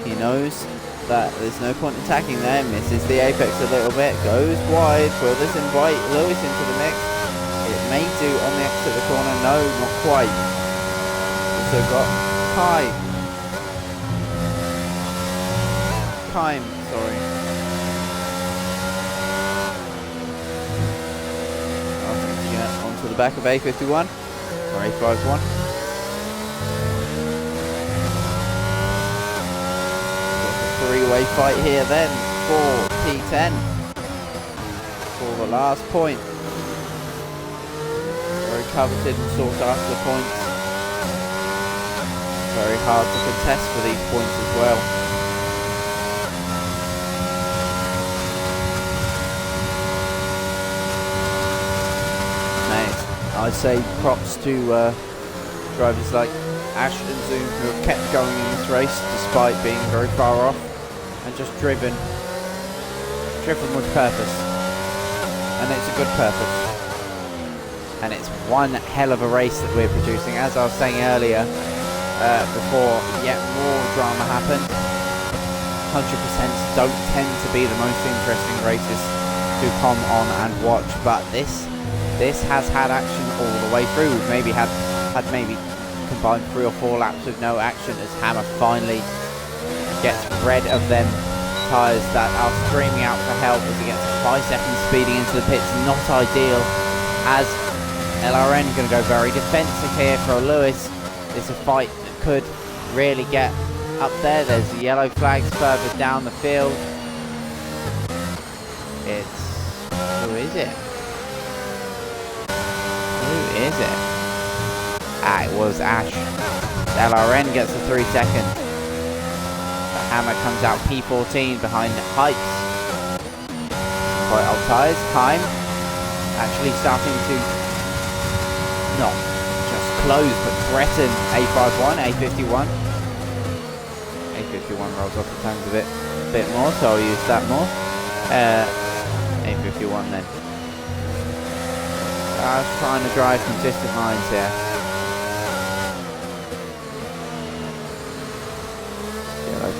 He knows that there's no point attacking there, misses the apex a little bit, goes wide. Will this invite Lewis into the mix? It may do on the exit of the corner, no, not quite. Also got Kime, sorry. Onto the back of A51, or A51. Three-way fight here then for P10 for the last point. Very coveted and sought after points. Very hard to contest for these points as well. Nice. I'd say props to drivers like Ash and Zoom who have kept going in this race despite being very far off. And just driven with purpose, and it's a good purpose, and it's one hell of a race that we're producing. As I was saying earlier, before yet more drama happened, 100% don't tend to be the most interesting races to come on and watch, but this has had action all the way through. We've maybe had maybe combined 3 or 4 laps with no action as Hammer finally gets rid of them tyres that are screaming out for help as he gets 5 seconds speeding into the pits. Not ideal, as LRN going to go very defensive here for Lewis. It's a fight that could really get up there. There's the yellow flags further down the field. Who is it? It was Ash. LRN gets the 3 seconds. Hammer comes out P14 behind Hypes. Quite old tyres. Time actually starting to not just close but threaten A51, A51. A51 rolls off the tongues a bit more, so I'll use that more. A51 then. I was trying to drive consistent lines here.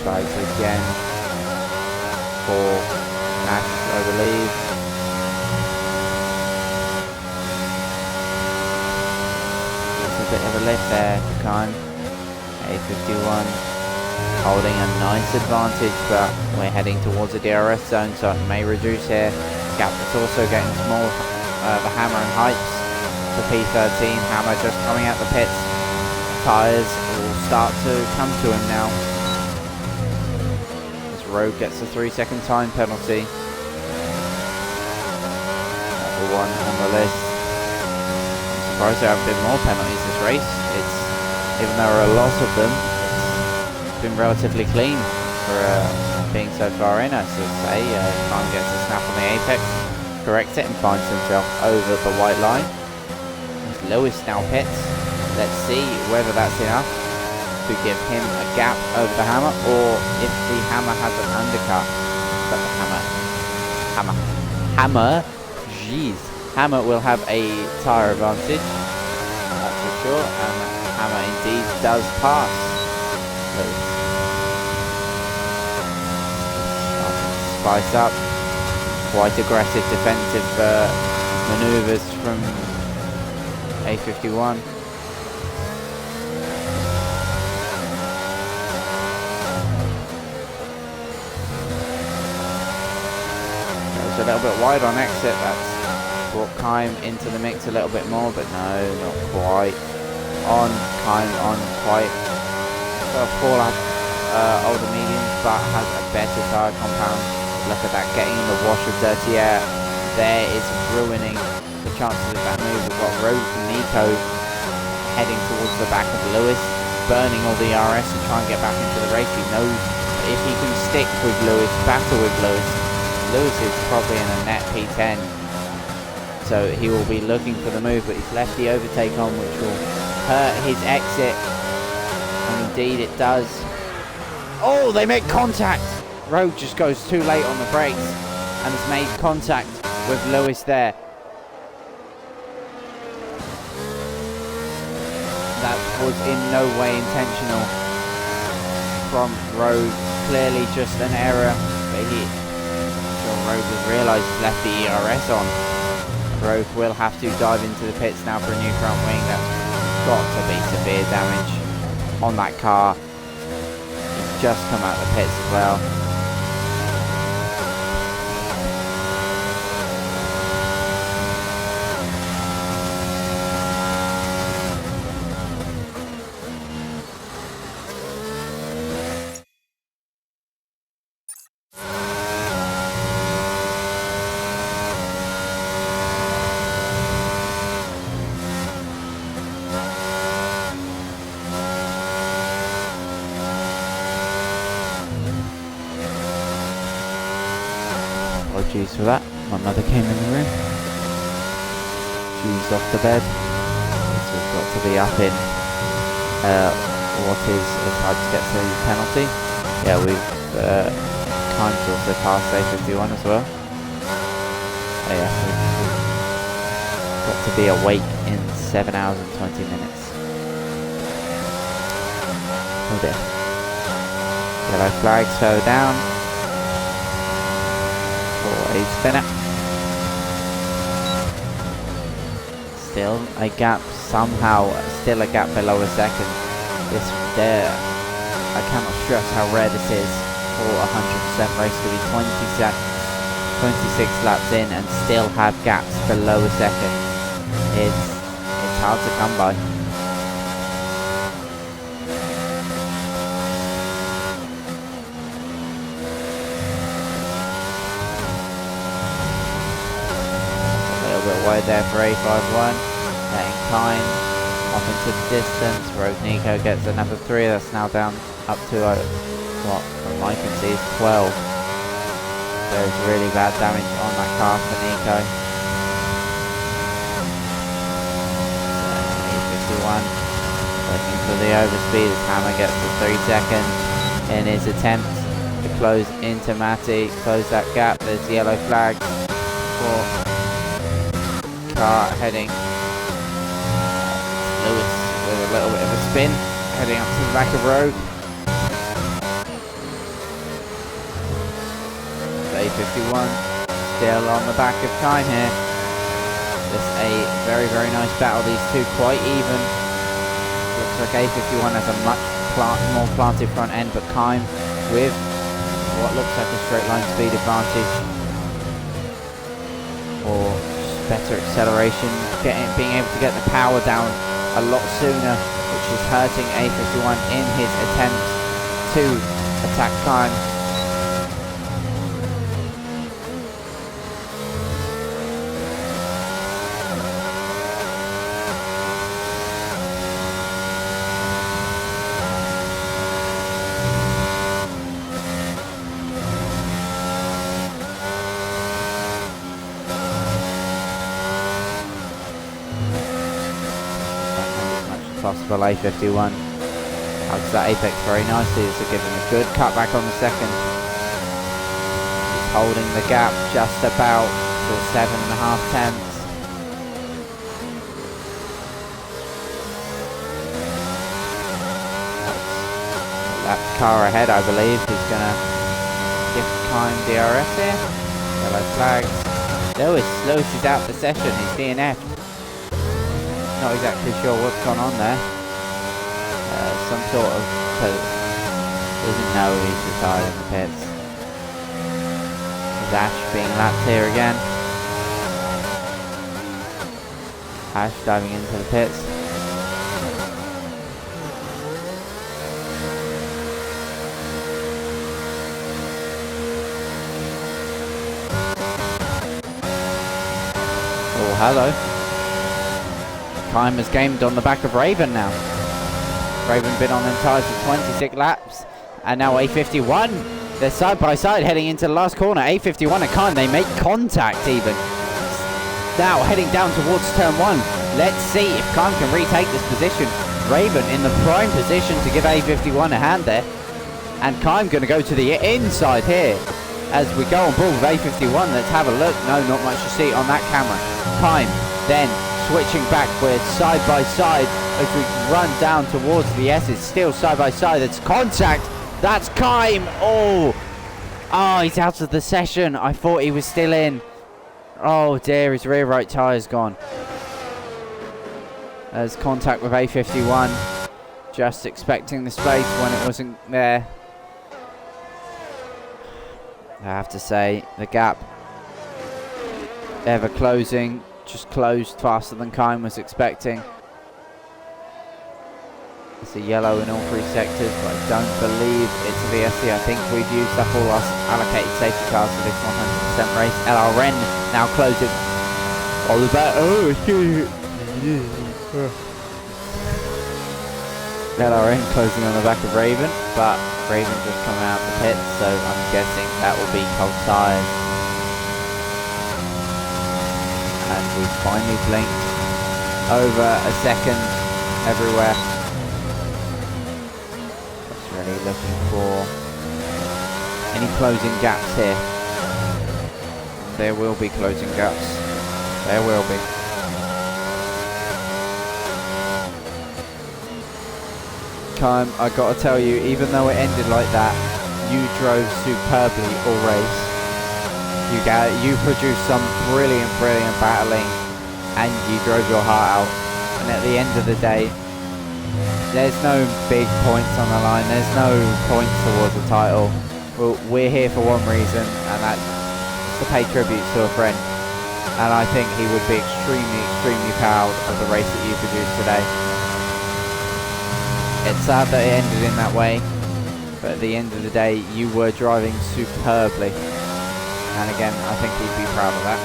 Flags again for Ash, I believe. There's a bit of a lift there for Khan. A51 holding a nice advantage, but we're heading towards the DRS zone, so it may reduce here. Gap that's also getting small for Hammer and Hypes. For P13, Hammer just coming out the pits. Tyres will start to come to him now. Rogue gets a 3-second time penalty. Number 1 on the list. I'm surprised there haven't been more penalties this race. Even though there are a lot of them, it's been relatively clean for being so far in. As I say, Khan gets a snap on the apex, corrects it and finds himself over the white line. Lewis now pits. Let's see whether that's enough to give him a gap over the Hammer, or if the Hammer has an undercut. But the Hammer will have a tyre advantage, that's for sure, and Hammer indeed does pass. Spice up, quite aggressive defensive manoeuvres from A51. A little bit wide on exit, that's brought Kime into the mix a little bit more, but no, not quite. Kime on quite a full older medium, but has a better tyre compound. Look at that, getting in the wash of dirty air. There is ruining the chances of that move. We've got Rogue and Nico heading towards the back of Lewis, burning all the RS and try and get back into the race. He knows if he can stick with Lewis, battle with Lewis, Lewis is probably in a net P10, so he will be looking for the move, but he's left the overtake on, which will hurt his exit, and indeed it does. Oh, they make contact! Rogue just goes too late on the brakes and has made contact with Lewis there. That's was in no way intentional from Rogue. Clearly just an error, but Rogue has realised he's left the ERS on. Rogue will have to dive into the pits now for a new front wing. That's got to be severe damage on that car. He's just come out of the pits as well. Apologies for that. My mother came in the room. She's off to bed. So we've got to be up in what is a type to get to the penalty. Yeah, we've kind of also passed A51 as well. Oh yeah, we've got to be awake in 7 hours and 20 minutes. Oh dear. Yellow flags fell down. For a spinner. Still a gap, somehow still a gap below a second. This there, I cannot stress how rare this is for a 100% race to be 26 laps in and still have gaps below a second. It's hard to come by. Wide there for A51, letting Kine off into the distance. Rogue Nico gets another 3, that's now down up to what from I can see is 12. There's really bad damage on that car for Nico. A51 looking for the overspeed as Hammer gets the 3 seconds in his attempt to close into Matty, close that gap. There's yellow flags for car heading Lewis with a little bit of a spin, heading up to the back of Rogue. A51 still on the back of Kine here. Just a very, very nice battle, these two quite even. Looks like A51 has a much more planted front end, but Kine with what looks like a straight line speed advantage. Or better acceleration, being able to get the power down a lot sooner, which is hurting A51 in his attempt to attack Kine. Possible A51 hugs that apex very nicely, so giving a good cutback on the second. He's holding the gap just about to 7.5 tenths. That car ahead, I believe, is going to give Kine DRS here. Yellow flags. Lewis is out the session, he's DNF'd. Not exactly sure what's gone on there. Some sort of doesn't know he's retired in the pits. Is Ash being lapped here again? Ash diving into the pits. Oh, hello. Time has gamed on the back of Raven now. Raven been on them tyres for 26 laps. And now A51. They're side by side heading into the last corner. A51 and Kine, they make contact even. Now heading down towards turn 1. Let's see if Kine can retake this position. Raven in the prime position to give A51 a hand there. And Kine going to go to the inside here. As we go on board with A51, let's have a look. No, not much to see on that camera. Kine then switching backwards, side by side, as we run down towards the S's. Still side by side. It's contact. That's Kime. Oh, he's out of the session. I thought he was still in. Oh dear, his rear right tyre's gone. There's contact with A51. Just expecting the space when it wasn't there. I have to say, the gap ever closing, just closed faster than Kime was expecting. It's a yellow in all three sectors, but I don't believe it's a VSC. I think we've used up all our allocated safety cars for this 100% race. LRN now closing all the back. LRN closing on the back of Raven, but Raven just coming out the pit, so I'm guessing that will be cold tyres. And we've finally blinked over a second everywhere. Just really looking for any closing gaps here. There will be closing gaps. There will be. Kime, I gotta tell you, even though it ended like that, you drove superbly all race. You produced some brilliant battling, and you drove your heart out. And at the end of the day, there's no big points on the line. There's no points towards the title. Well, we're here for one reason, and that's to pay tribute to a friend. And I think he would be extremely proud of the race that you produced today. It's sad that it ended in that way, but at the end of the day, you were driving superbly. And again, I think he'd be proud of that.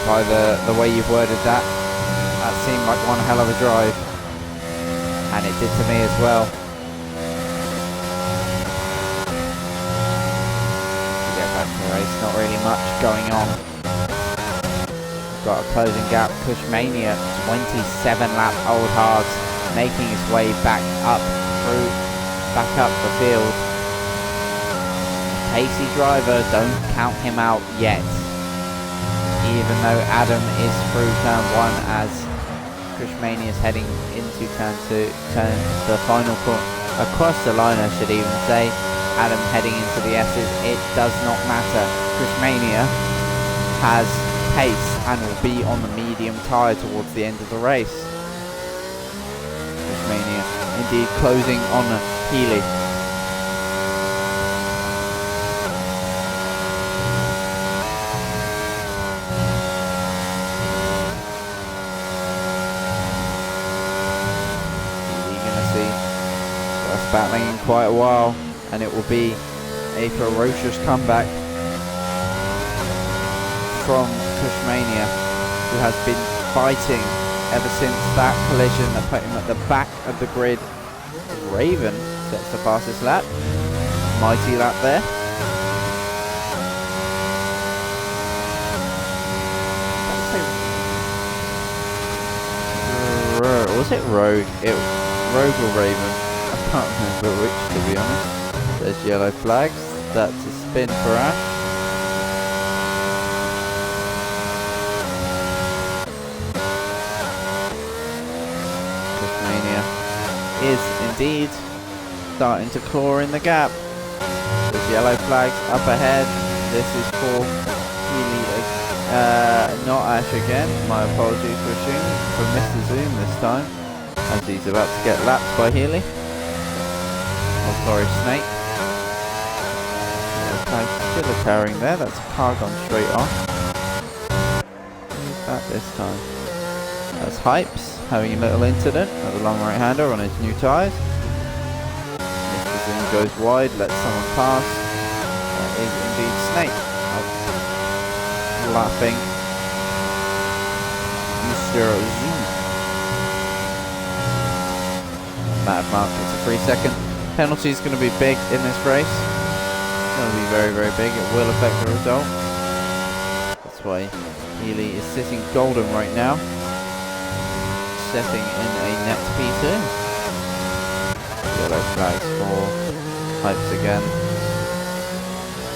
By the way you've worded that, that seemed like one hell of a drive. And it did to me as well. To get back to the race, not really much going on. Got a closing gap. Pushmania, 27 lap old hards, making his way back up the field. Pacey driver, don't count him out yet. Even though Adam is through turn 1 as Pushmania is heading into turn 2, the final corner, across the line I should even say. Adam heading into the S's, it does not matter. Pushmania has pace and will be on the medium tyre towards the end of the race. Pushmania indeed closing on Healy. You're gonna see first battling in quite a while, and it will be a ferocious comeback from Pushmania, who has been fighting ever since that collision that put him at the back of the grid. Raven sets the fastest lap. Mighty lap there. Was it Rogue? Rogue or Raven? I can't remember which, to be honest. There's yellow flags. That's a spin for Ash. Is indeed starting to claw in the gap. There's yellow flags up ahead. This is for Healy, not Ash again. My apologies for Mr. Zoom this time, as he's about to get lapped by Healy. Oh, sorry, Snake. Okay, still occurring there. That's a car gone straight on. Who's that this time? That's Hypes, having a little incident at the long right-hander on his new tyres. Mr. Zoom goes wide, lets someone pass. That is indeed Snake. Laughing. Mr. Zoom. Mad Mark gets a 3-second. Penalty is going to be big in this race. It's going to be very big. It will affect the result. That's why Healy is sitting golden right now. Setting in a net P2. Yellow flags for Hypes again.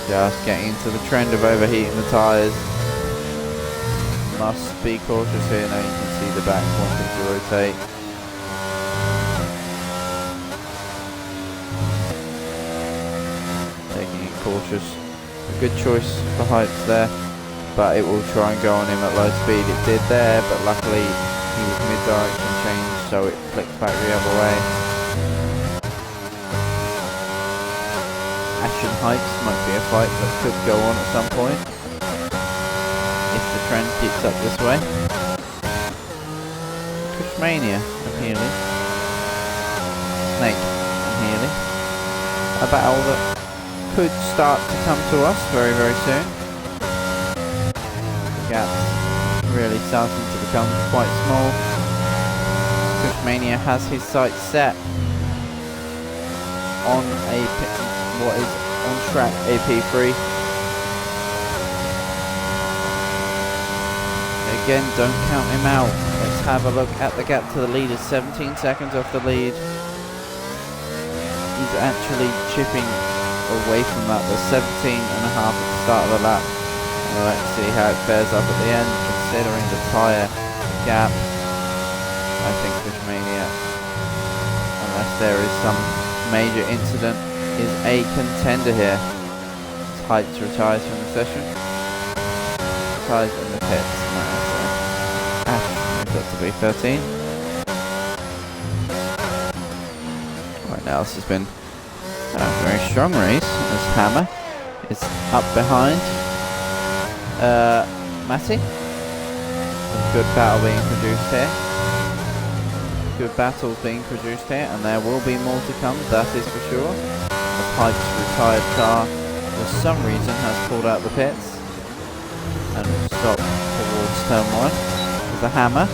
Just getting into the trend of overheating the tyres. must be cautious here. Now you can see the back wanting to rotate. Taking it cautious. A good choice for heights there, but it will try and go on him at low speed. It did there, but luckily he was mid-direction change, so it flicked back the other way. Ashen Heights might be a fight that could go on at some point if the trend keeps up this way. Kushmania and Healy. Snake and Healy. A battle that could start to come to us very, very soon. The gap's really starting to become quite small. Kushmania has his sights set on what is on track AP3. Again, don't count him out. Let's have a look at the gap to the lead. It's 17 seconds off the lead. He's actually chipping away from that. There's 17 and a half at the start of the lap. And let's see how it fares up at the end, considering the tyre gap. I think Kushmania, unless there is some major incident, is a contender here. Heights retires from the session. Retires in the pits. Ash moves up to B13. Right now this has been a very strong race as Hammer is up behind Matty. Good battle being produced here. Good battles being produced here, and there will be more to come, that is for sure. The Pipes retired car, for some reason, has pulled out the pits and will stop towards turn 1 with the Hammer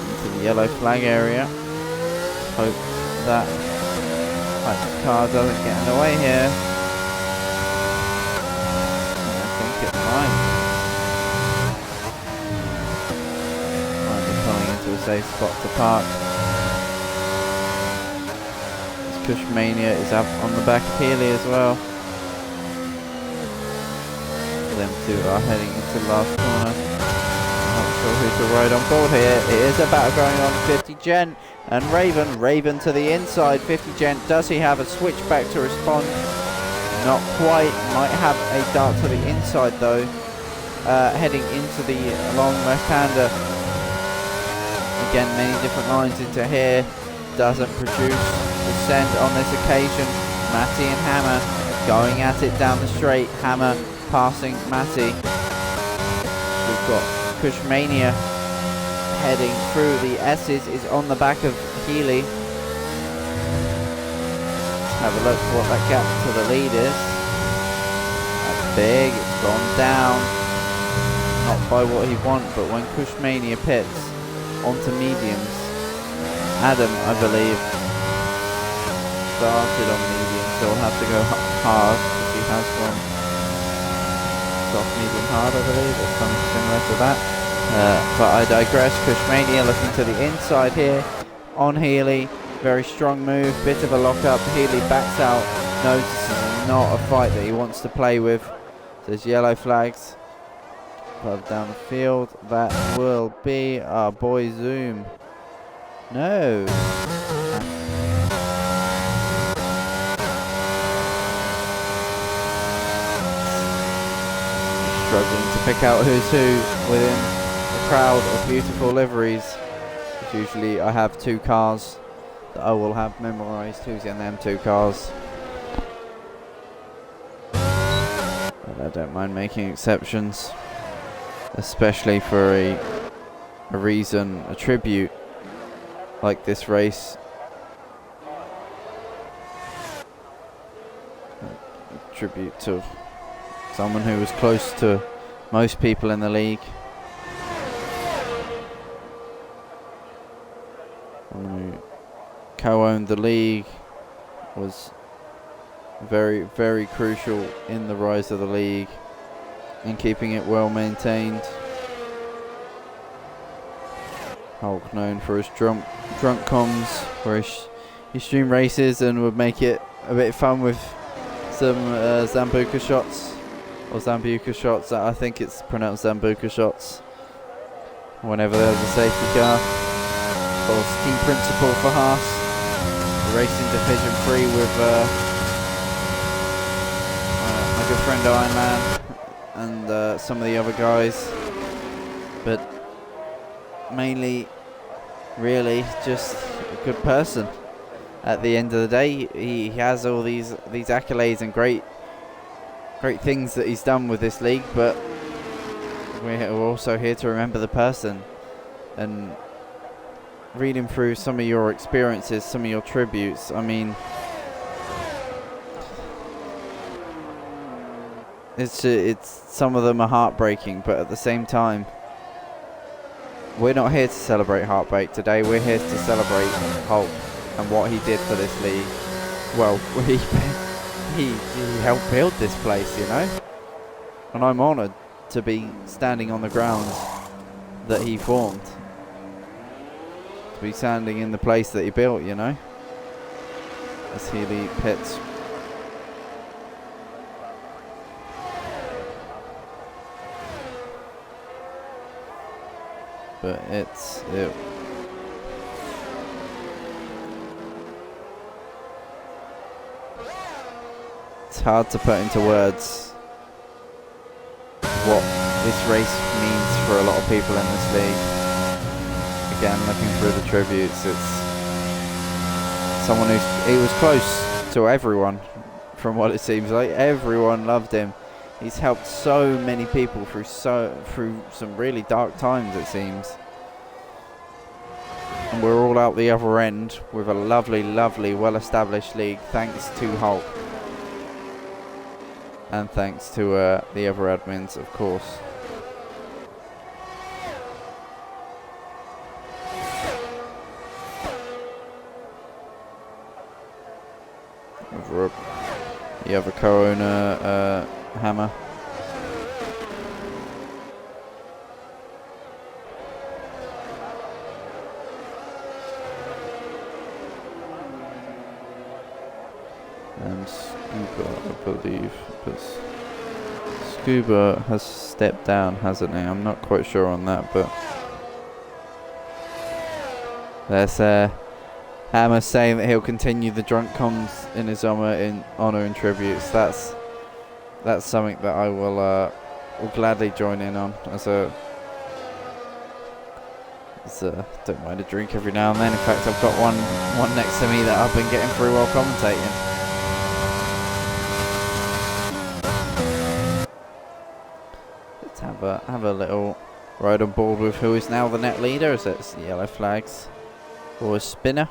into the yellow flag area. Hope that Pipes car doesn't get in the way here. I think it might. To a safe spot to park. Kushmania is up on the back of Healy as well. Them two are heading into the last corner. Not sure who to ride on board here. It is a battle going on. 50 Gent and Raven to the inside. 50 Gent, does he have a switchback to respond? Not quite. Might have a dart to the inside though. Heading into the long left-hander. Again, many different lines into here. Doesn't produce descent on this occasion. Matty and Hammer going at it down the straight. Hammer passing Matty. We've got Kushmania heading through the S's, is on the back of Healy. Let's have a look what that gap to the lead is. That's big, it's gone down. Not by what he wants, but when Kushmania pits onto mediums. Adam, I believe, started on medium, so he'll have to go hard if he has gone soft, medium, hard, I believe, or something similar to that. But I digress. Kushmania looking to the inside here on Healy. Very strong move, bit of a lock up. Healy backs out, notices not a fight that he wants to play with. There's yellow flags. Further down the field, that will be our boy Zoom. No. Struggling to pick out who's who within the crowd of beautiful liveries. Usually I have two cars that I will have memorised who's in them two cars. But I don't mind making exceptions. Especially for a reason, a tribute like this race. A tribute to someone who was close to most people in the league. Someone who co-owned the league, was very, very crucial in the rise of the league. And keeping it well maintained. Hulk known for his drunk comms, for his stream races, and would make it a bit fun with some Zambuca shots. or Zambuca shots. I think it's pronounced Zambuca shots. Whenever there's a safety car. Of course, team principal for Haas. Racing Division 3 with my good friend Ironman and some of the other guys. But mainly, really, just a good person. At the end of the day, he has all these accolades and great things that he's done with this league, but we're also here to remember the person. And reading through some of your experiences, some of your tributes, I mean, it's some of them are heartbreaking, but at the same time, we're not here to celebrate heartbreak today. We're here to celebrate Hulk and what he did for this league. Well, he helped build this place, you know, and I'm honoured to be standing on the grounds that he formed, to be standing in the place that he built, you know. As Healy pits. But it's hard to put into words what this race means for a lot of people in this league. Again, looking through the tributes, it's someone he was close to everyone, from what it seems like. Everyone loved him. He's helped so many people through some really dark times, it seems. And we're all out the other end with a lovely, well-established league, thanks to Hulk. And thanks to the other admins, of course. Over the other co-owner, Hammer. And Scuba, I believe, because Scuba has stepped down, hasn't he? I'm not quite sure on that, but there's Hammer saying that he'll continue the drunk comms in his honour and tributes. That's something that I will gladly join in on as a don't mind a drink every now and then. In fact, I've got one next to me that I've been getting through while commentating. Have a little ride on board with who is now the net leader, as it's the yellow flags for a spinner.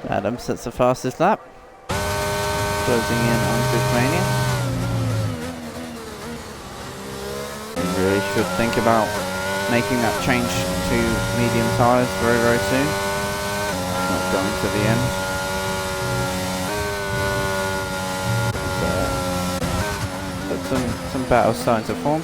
Adam sets the fastest lap, closing in on Tasmania. You really should think about making that change to medium tyres very soon, not going to the end. But some battles starting to form.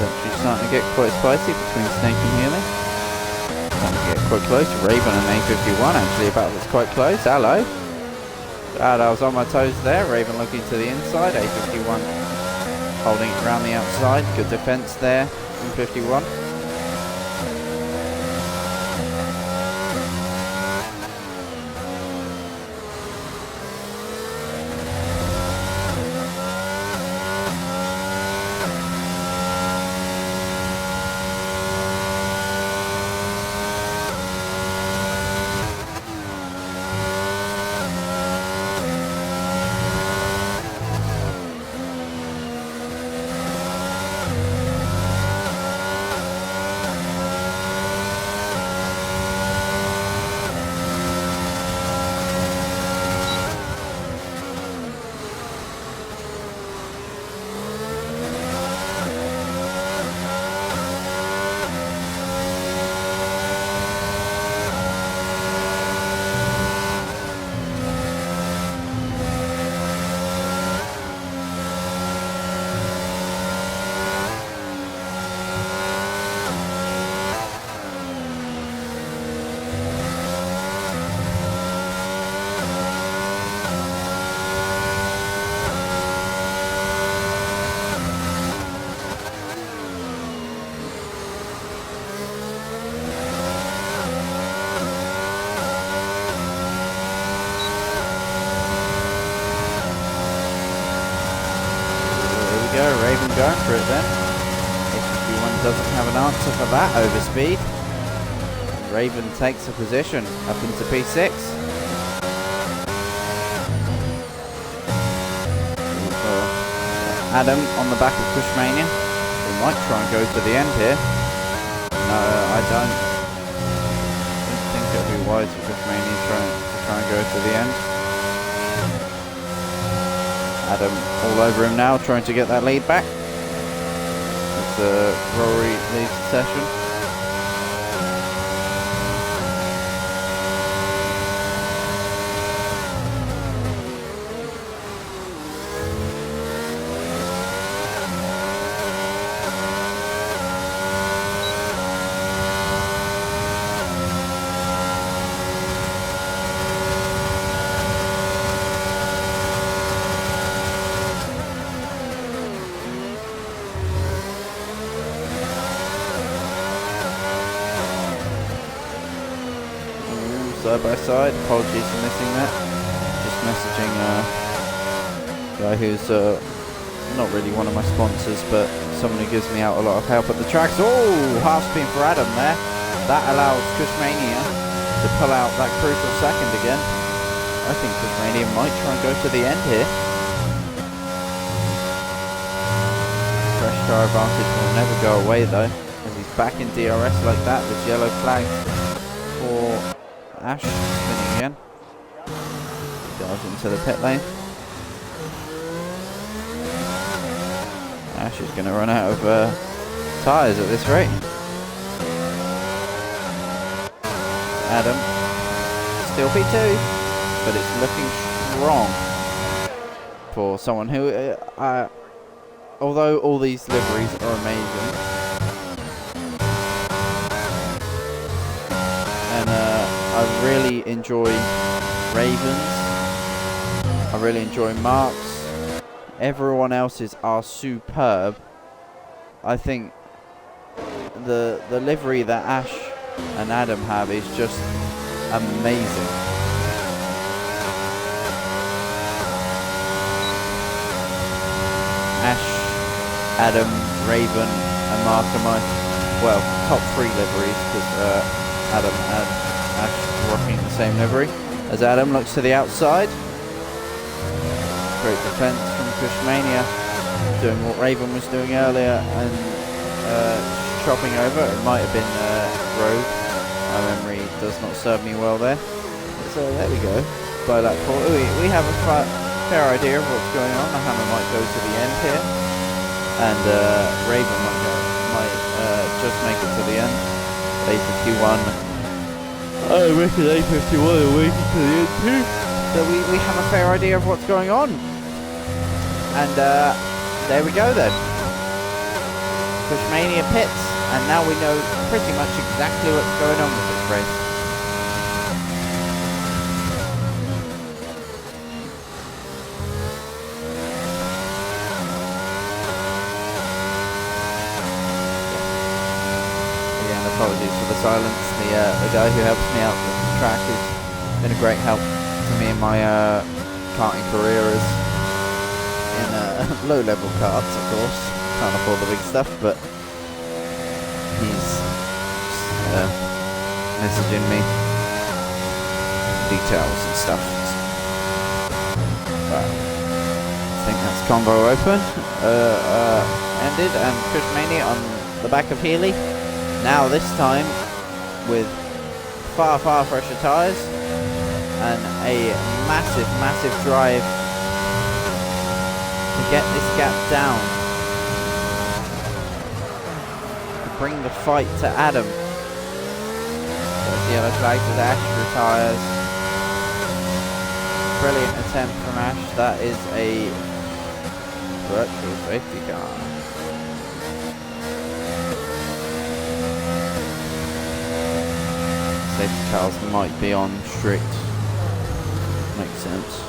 actually starting to get quite spicy between Snake and Healy. Starting to get quite close. Raven and A51 actually that's quite close. Hello. I was on my toes there. Raven looking to the inside. A51 holding it around the outside. Good defense there from 51. Raven going for it then. H51 doesn't have an answer for that overspeed. Raven takes a position up into P6. Adam on the back of Pushmania. We might try and go to the end here. No, I don't think it would be wise for Pushmania to try and go to the end. Adam all over him now, trying to get that lead back. As Rory leads the session. Side by side, apologies for missing that. Just messaging a guy who's not really one of my sponsors, but someone who gives me out a lot of help at the tracks. Oh, half spin for Adam there. That allows Kushmania to pull out that crucial second again. I think Kushmania might try and go to the end here. Fresh car advantage will never go away though, as he's back in DRS like that. This yellow flag for Ash spinning again. Dives into the pit lane. Ash is going to run out of tyres at this rate. Adam still P2, but it's looking strong for someone who, although all these liveries are amazing, and I really enjoy Ravens, I really enjoy Marks, everyone else's are superb. I think the livery that Ash and Adam have is just amazing. Ash, Adam, Raven and Mark are my, well, top three liveries, because Adam and Ash rocking the same livery. As Adam looks to the outside, great defense from Kushmania, doing what Raven was doing earlier and chopping over. It might have been Rogue. My memory does not serve me well there. So there we go. By that point, we have a fair idea of what's going on. The hammer might go to the end here, and Raven might just make it to the end. A51. I reckon A51 will make it to the end too. So we have a fair idea of what's going on. And there we go then. Pushmania pits, and now we know pretty much exactly what's going on with this race. Again, apologies for the silence. The guy who helps me out with the track has been a great help to me in my karting career as in low-level karts, of course. Can't afford the big stuff, but he's messaging me details and stuff. I think that's combo open, ended, and Pushmania on the back of Healy. Now this time with far fresher tyres and a massive drive to get this gap down, to bring the fight to Adam. There's the yellow flag to Ash, retires. Brilliant attempt from Ash. That is a virtual safety car. Safety cars might be on strict. Makes sense.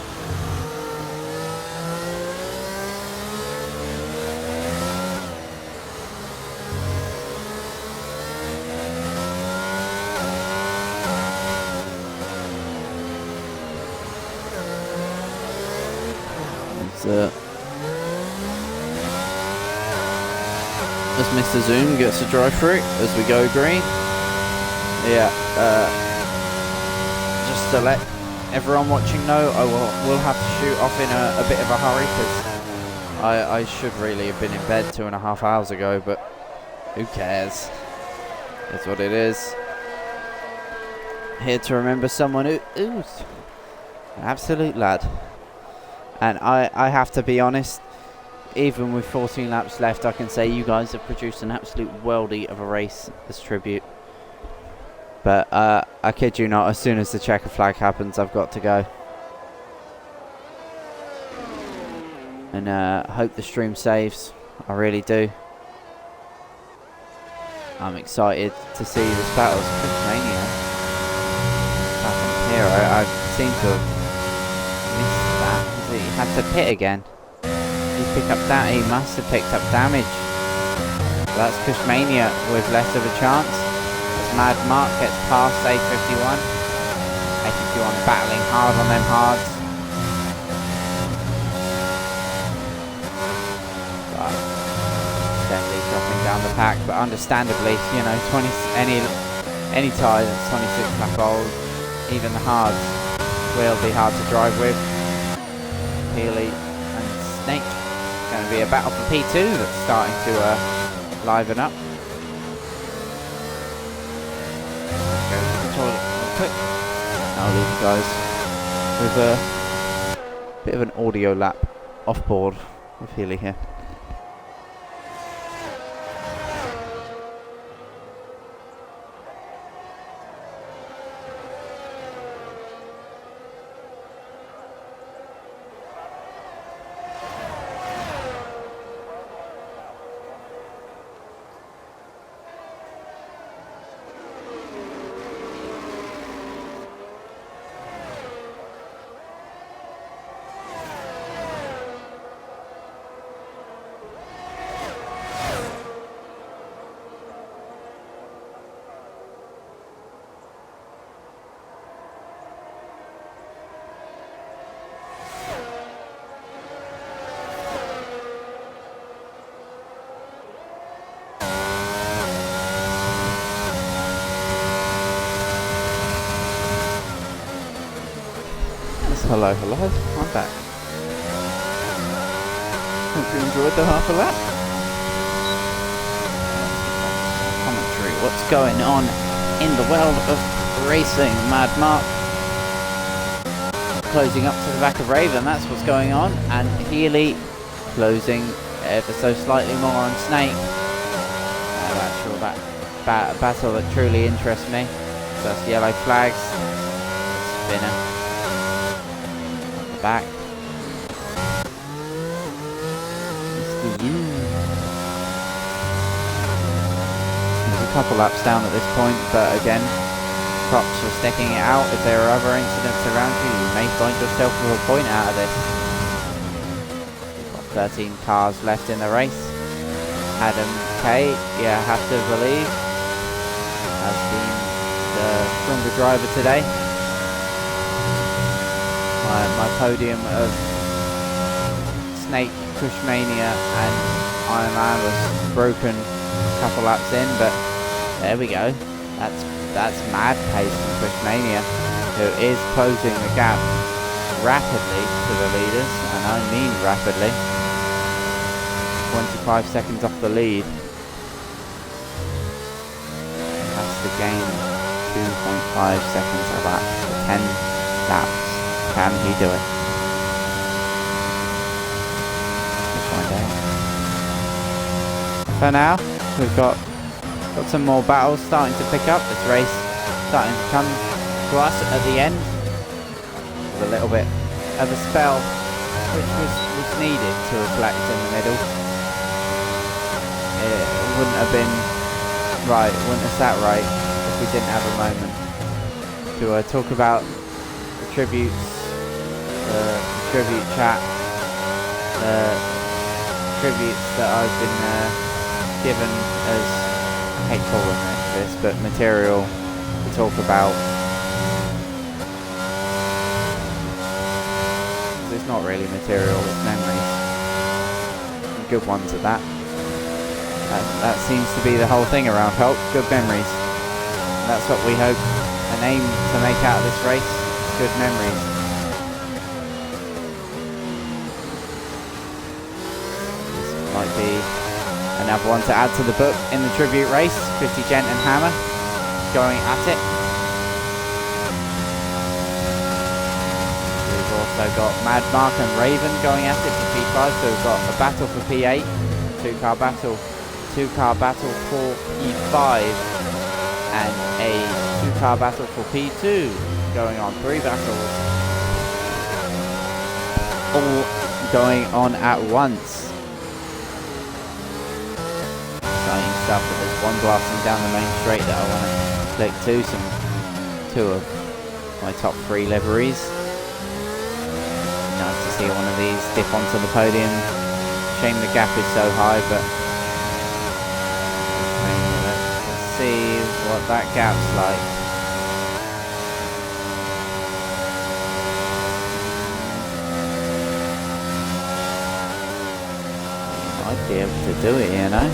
As Mr. Zoom gets to drive through as we go green. Yeah, just to let everyone watching know, I will have to shoot off in a bit of a hurry because I should really have been in bed 2.5 hours ago, but who cares? That's what it is. Here to remember someone who's an absolute lad. And I have to be honest, even with 14 laps left, I can say you guys have produced an absolute worldie of a race as tribute. But I kid you not, as soon as the checker flag happens, I've got to go. And hope the stream saves. I really do. I'm excited to see this battle. Pushmania happened here. I seem to have missed that. He had to pit again. He picked up that. He must have picked up damage. So that's Pushmania with less of a chance. As Mad Mark gets past A51. A51 battling hard on them hards. But steadily dropping down the pack. But understandably, you know, any tyre that's 26 lap old, even the hards, will be hard to drive with. Healy and Snake. It's going to be a battle for P2 that's starting to liven up. Let's go to the toilet real quick. I'll leave you guys with a bit of an audio lap off board with Healy here. Hello, I'm back. Hope you enjoyed the half a lap. Commentary, what's going on in the world of racing? Mad Mark closing up to the back of Raven, that's what's going on. And Healy closing ever so slightly more on Snake. Actual battle that truly interests me. So that's yellow flags. Spinner. Back. Mr. Zoom. couple laps down at this point, but again, props for sticking it out. If there are other incidents around you, you may find yourself with a point out of this. We've got 13 cars left in the race. Adam K, yeah, I have to believe, has been the stronger driver today. My podium of Snake, Cushmania and Iron Man was broken a couple laps in, but there we go. That's mad pace from Cushmania, who is closing the gap rapidly to the leaders, and I mean rapidly. 25 seconds off the lead. That's to gain 2.5 seconds a lap for 10 laps. Can he do it? Let's find out. For now, we've got some more battles starting to pick up. This race starting to come to us at the end with a little bit of a spell, which was needed to reflect in the middle. It wouldn't have been right, wouldn't have sat right if we didn't have a moment to talk about the tributes, the tribute chat, the tributes that I've been given as, I hate calling it this, but material to talk about. It's not really material, it's memories. And good ones at that. That seems to be the whole thing around Hulk, good memories. And that's what we hope and aim to make out of this race, good memories. This might be another one to add to the book in the tribute race. 50 Gent and Hammer going at it. We've also got Mad Mark and Raven going at it for P5, so we've got a battle for P8, two-car battle for P5, and a two-car battle for P2 going on. 3 battles all going on at once. Exciting stuff, but there's one blasting down the main straight that I want to click to. Two of my top 3 liveries. Nice to see one of these dip onto the podium. Shame the gap is so high, but let's see what that gap's like. Might be able to do it, you know.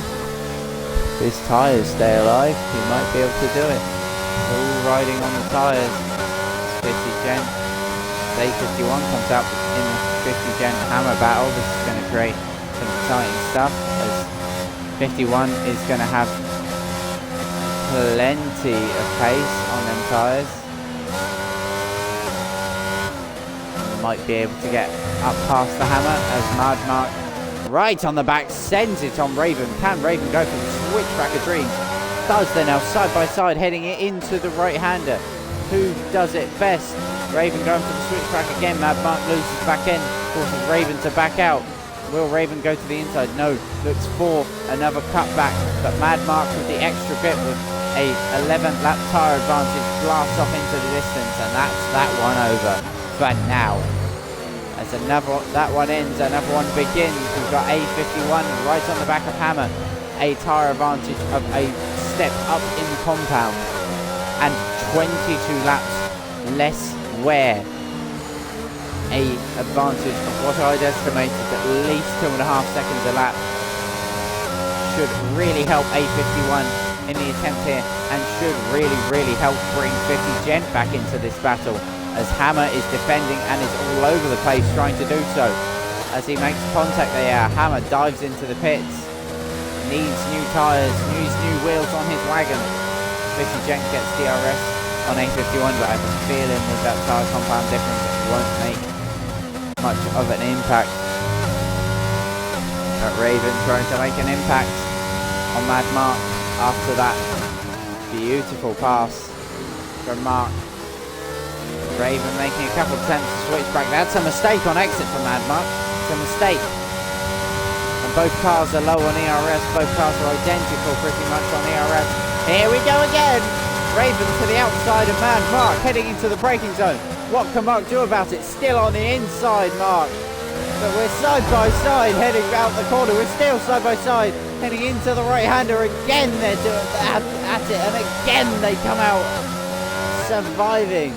If his tyres stay alive, he might be able to do it. All riding on the tyres. 50 Gent. Day 51 comes out in the 50 Gent Hammer battle. This is going to create some exciting stuff, as 51 is going to have plenty of pace on them tyres. Might be able to get up past the Hammer as Mad Mark right on the back sends it on Raven. Can Raven go for the switchback of dreams? Does. They're now side by side heading it into the right-hander. Who does it best? Raven going for the switchback again. Mad Mark loses back end, forces Raven to back out. Will Raven go to the inside? No. Looks for another cutback, but Mad Mark with the extra bit with a 11th lap tyre advantage blasts off into the distance, and that's that one over for now. As that one ends, another one begins. We've got A51 right on the back of Hammer. A tyre advantage of a step up in the compound, and 22 laps less wear. A advantage of what I'd estimated at least 2.5 seconds a lap should really help A51 in the attempt here, and should really help bring 50 Gent back into this battle, as Hammer is defending and is all over the place trying to do so. As he makes contact there, Hammer dives into the pits, needs new tyres, needs new wheels on his wagon. 50 Gent gets DRS on A51, but I have a feeling with that tyre compound difference it won't make much of an impact. But Raven trying to make an impact on Mad Mark after that beautiful pass from Mark. Raven making a couple of attempts to switch back. That's a mistake on exit from Mad Mark. It's a mistake. And both cars are low on ERS. Both cars are identical pretty much on ERS. Here we go again. Raven to the outside of man. Mark heading into the braking zone. What can Mark do about it? Still on the inside, Mark. But we're side by side heading out the corner. We're still side by side heading into the right-hander. Again they're doing at it, and again they come out surviving.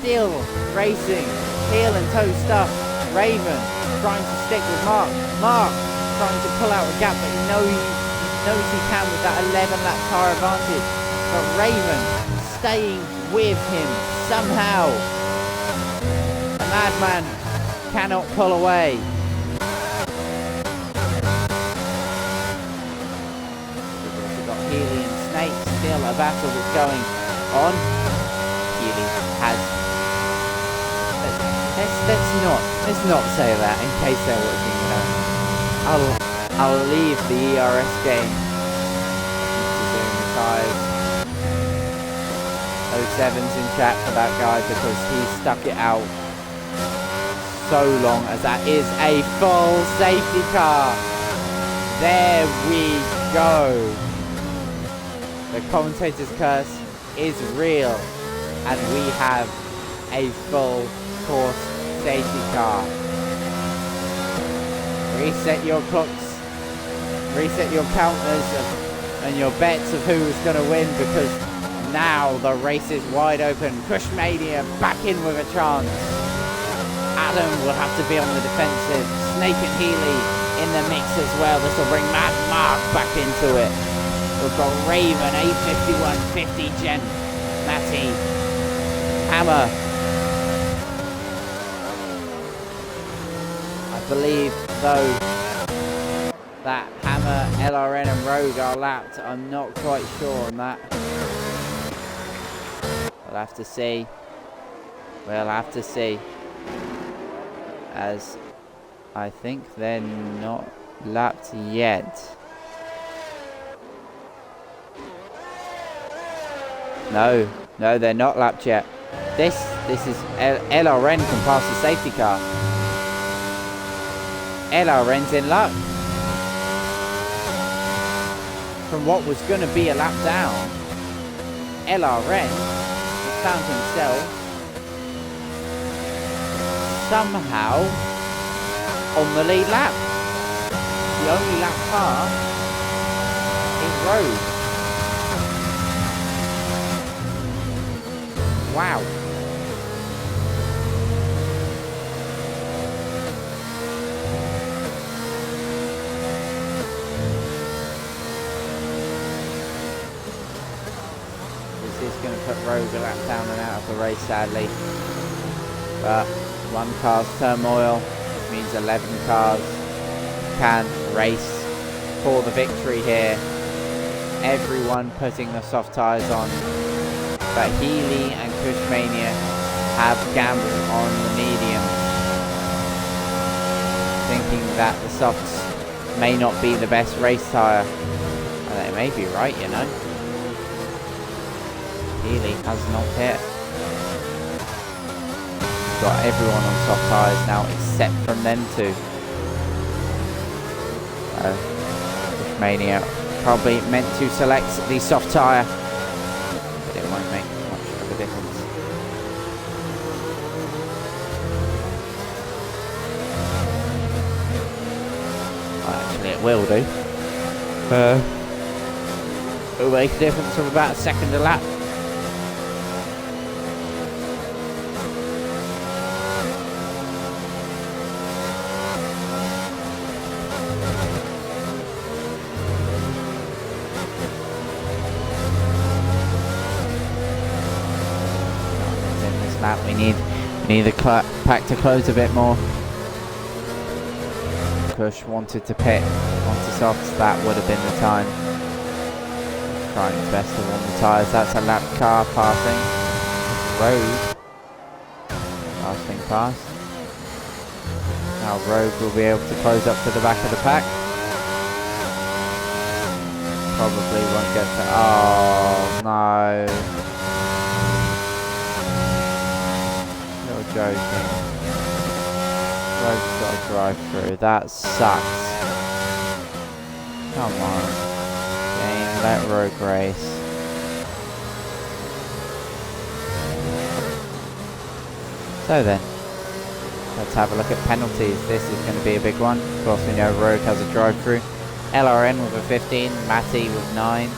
Still racing, heel and toe stuff. Raven trying to stick with Mark. Mark trying to pull out a gap, but he knows he can with that 11-lap tyre advantage. But Raven staying with him somehow. The madman cannot pull away. We've also got Healy and Snake. Still a battle that's going on. Healy has... Let's not say that in case they're watching. I'll leave the ERS game to doing the tyres. 07's in chat for that guy because he stuck it out so long, as that is a full safety car. There we go. The commentator's curse is real, and we have a full course safety car. Reset your clocks, reset your counters and your bets of who is going to win, because now the race is wide open. Cushmania back in with a chance. Adam will have to be on the defensive. Snake and Healy in the mix as well. This will bring Mad Mark back into it. We've got Raven, A51, 50 Gen, Matty, Hammer. I believe though that Hammer, LRN and Rogue are lapped. I'm not quite sure on that. We'll have to see. We'll have to see. As I think they're not lapped yet. No, they're not lapped yet. This is LRN can pass the safety car. LRN's in luck. From what was going to be a lap down, LRN has found himself somehow on the lead lap. The only lap car is Rogue. Wow. This is going to put Rogue a lap down and out of the race, sadly. But one car's turmoil, which means 11 cars can race for the victory here. Everyone putting the soft tyres on. But Healy and Cushmania have gambled on the mediums, thinking that the softs may not be the best race tyre. And they may be right, you know. Healy has not hit. Got everyone on soft tyres now except from them two. Cushmania probably meant to select the soft tyre. It won't make much of a difference. Well, actually it will do. It will make a difference of about a second a lap. We need the pack to close a bit more. Kush wanted to pit onto softs, that would have been the time. Trying his best to warm the tyres. That's a lap car passing. Rogue. Last thing past. Now Rogue will be able to close up to the back of the pack. Probably won't get to... Oh no. Joking. Rogue's got to drive through. That sucks. Come on. Game. Let Rogue race. So then, let's have a look at penalties. This is going to be a big one. Of course, we know Rogue has a drive-through. LRN with a 15, Matty with 9.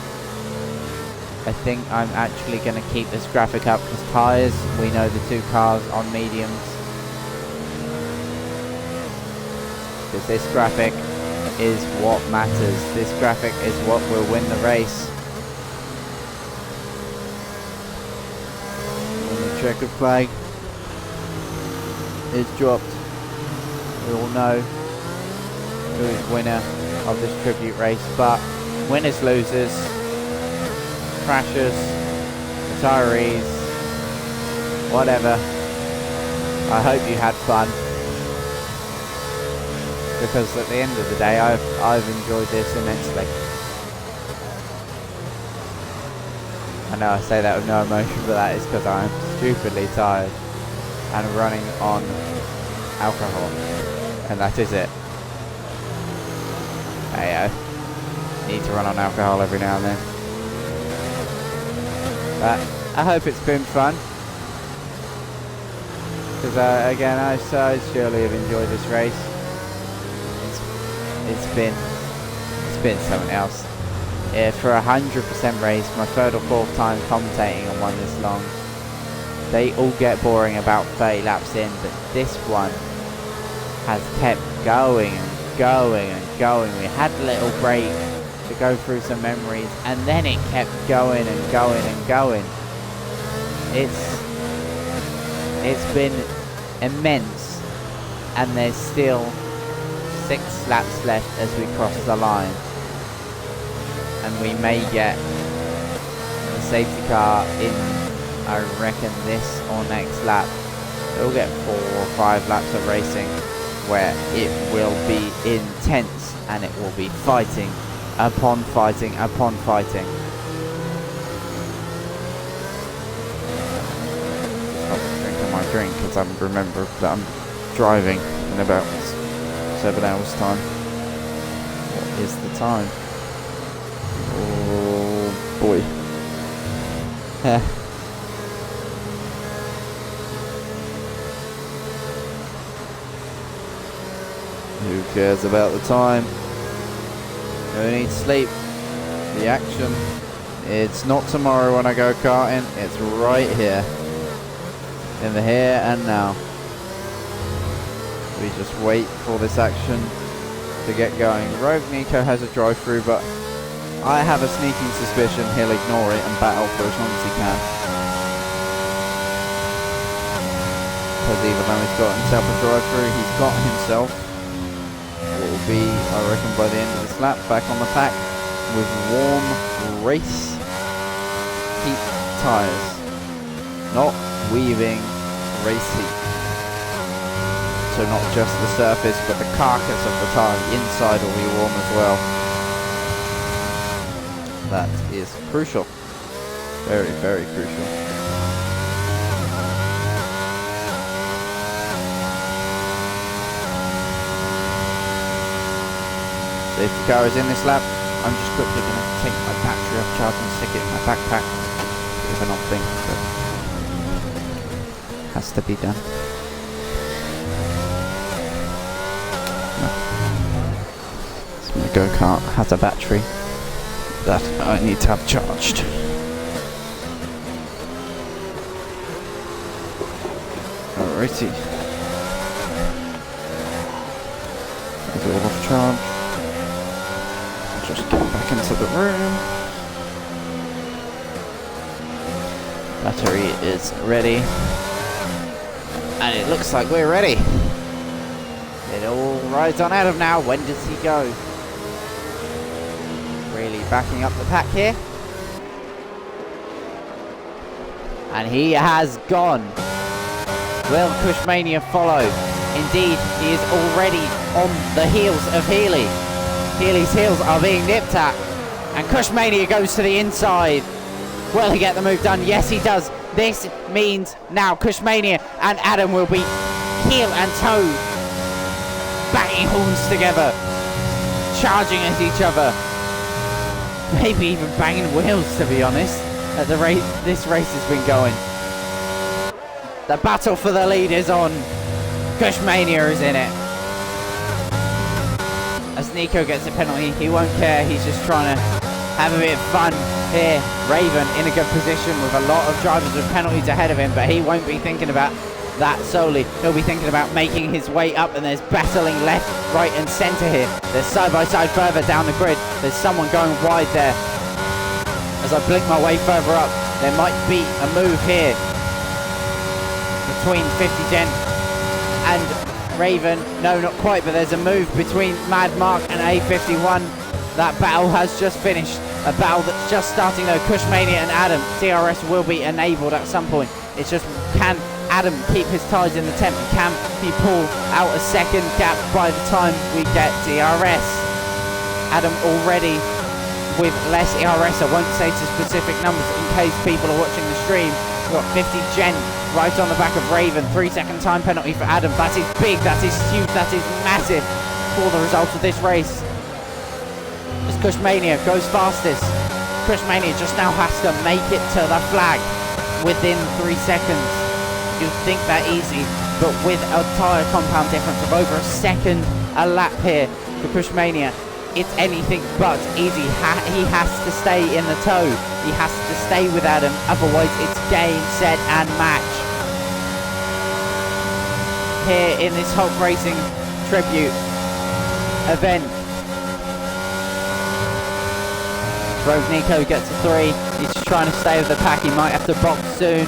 I think I'm actually going to keep this graphic up because tyres, we know the two cars on mediums. Because this graphic is what matters. This graphic is what will win the race. When the checkered flag is dropped, we all know who is winner of this tribute race. But winners, losers, crashers, retirees, whatever, I hope you had fun. Because at the end of the day, I've enjoyed this immensely. I know I say that with no emotion, but that is because I'm stupidly tired and running on alcohol, and that is it. I need to run on alcohol every now and then. But I hope it's been fun. Because again, I surely have enjoyed this race. It's been something else. Yeah, for a 100% race, my third or fourth time commentating on one this long. They all get boring about 30 laps in, but this one has kept going and going and going. We had a little break to go through some memories, and then it kept going and going and going. It's been immense, and there's still 6 laps left as we cross the line, and we may get the safety car in, I reckon, this or next lap. We'll get 4 or 5 laps of racing where it will be intense, and it will be fighting upon fighting upon fighting. Just drinking my drink because I remember that I'm driving in about 7 hours time. What is the time? Oh boy. Who cares about the time? No need to sleep. The action, it's not tomorrow when I go karting, it's right here. In the here and now. We just wait for this action to get going. Rogue Nico has a drive-through, but I have a sneaking suspicion he'll ignore it and battle for as long as he can. Because even though he's got himself a drive-through, he's got himself what will be, I reckon, by the end of this lap, back on the pack with warm race heat tyres. Not weaving race heat. So not just the surface, but the carcass of the tyre, the inside will be warm as well. That is crucial. Very, very crucial. Safety car is in this lap. I'm just quickly going to take my battery off charge and stick it in my backpack. Bit of an odd thing, but has to be done. My go-kart has a battery that I need to have charged. Alrighty. It's all off charge. Just get back into the room. Battery is ready. And it looks like we're ready. It all rides on Adam now. When does he go? Really backing up the pack here. And he has gone. Will Cushmania follow? Indeed, he is already on the heels of Healy. Healy's heels are being nipped at. And Cushmania goes to the inside. Will he get the move done? Yes, he does. This means now Cushmania and Adam will be heel and toe, banging horns together, charging at each other. maybe even banging wheels, to be honest, at the rate this race has been going. The battle for the lead is on. Cushmania is in it. As Nico gets a penalty, he won't care. He's just trying to have a bit of fun here. Raven in a good position with a lot of drivers with penalties ahead of him, but he won't be thinking about that solely. He'll be thinking about making his way up, and there's battling left, right and centre here. There's side by side further down the grid. There's someone going wide there. As I blink my way further up, there might be a move here between 50 Gen and Raven. No, not quite, but there's a move between Mad Mark and A51. That battle has just finished. A battle that's just starting though. Cushmania and Adam. DRS will be enabled at some point. It's just, can Adam keep his tyres in the temp? Can he pull out a second gap by the time we get DRS? Adam already with less ERS. I won't say to specific numbers in case people are watching the stream. We've got 50 Gen right on the back of Raven. 3-second time penalty for Adam. That is big, that is huge, that is massive for the result of this race. As Cushmania goes fastest. Cushmania just now has to make it to the flag within 3 seconds. You'd think that easy, but with a tyre compound difference of over a second a lap here for Cushmania, it's anything but easy. He has to stay in the tow. He has to stay with Adam, otherwise it's game, set and match. Here in this Hulk Racing tribute event, Rogue Nico gets a 3. He's just trying to stay with the pack. He might have to box soon,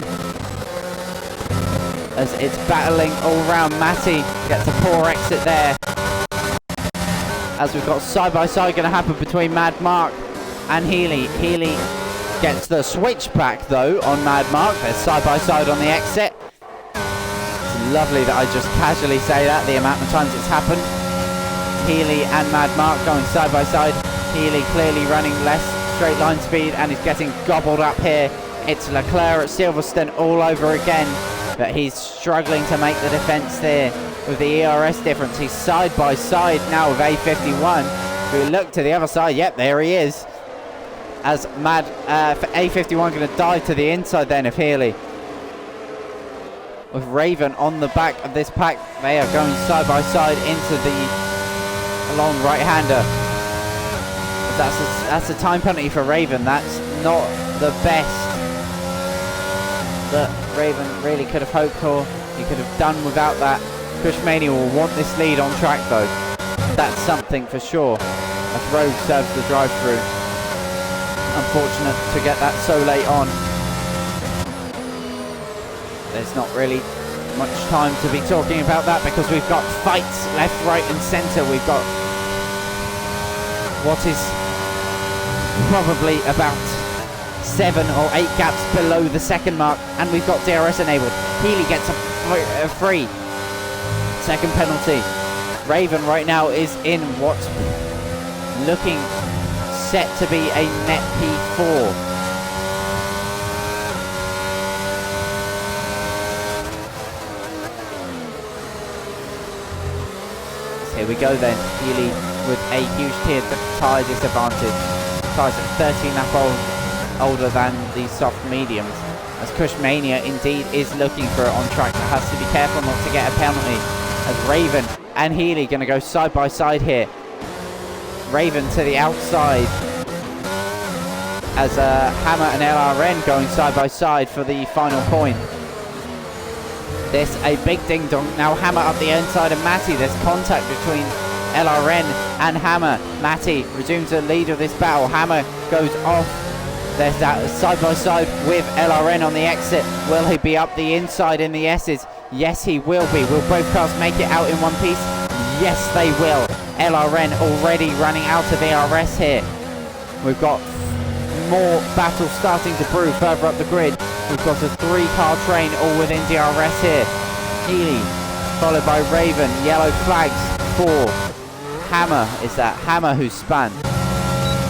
as it's battling all round. Matty gets a poor exit there. As we've got side by side going to happen between Mad Mark and Healy. Healy gets the switchback though on Mad Mark. They're side by side on the exit. It's lovely that I just casually say that, the amount of times it's happened. Healy and Mad Mark going side by side. Healy clearly running less straight line speed and is getting gobbled up here. It's Leclerc at Silverstone all over again, but he's struggling to make the defence there with the ERS difference. He's side by side now with A51. If we look to the other side, yep, there he is. As Mad for A51 going to dive to the inside then of Healy. With Raven on the back of this pack, they are going side by side into the long right-hander. That's a time penalty for Raven. That's not the best that Raven really could have hoped for. He could have done without that. Cushmania will want this lead on track though. That's something for sure. As Rogue serves the drive-through. Unfortunate to get that so late on. There's not really much time to be talking about that because we've got fights left, right and centre. We've got what is probably about 7 or 8 gaps below the second mark, and we've got DRS enabled. Healy gets a free second penalty. Raven right now is in what's looking set to be a net P4. So here we go then. Healy with a huge tyre disadvantage. Tyres at 13 lap older than the soft mediums. As Cushmania indeed is looking for it on track, but has to be careful not to get a penalty. As Raven and Healy going to go side by side here. Raven to the outside. As Hammer and LRN going side by side for the final point. There's a big ding dong. Now Hammer up the inside of Matty. There's contact between LRN and Hammer. Matty resumes the lead of this battle. Hammer goes off. There's that side by side with LRN on the exit. Will he be up the inside in the S's? Yes, he will be. Will both cars make it out in one piece? Yes, they will. LRN already running out of ERS here. We've got more battles starting to brew further up the grid. We've got a 3-car train all within DRS here. Healy, followed by Raven. Yellow flags for Hammer. Is that Hammer who spun?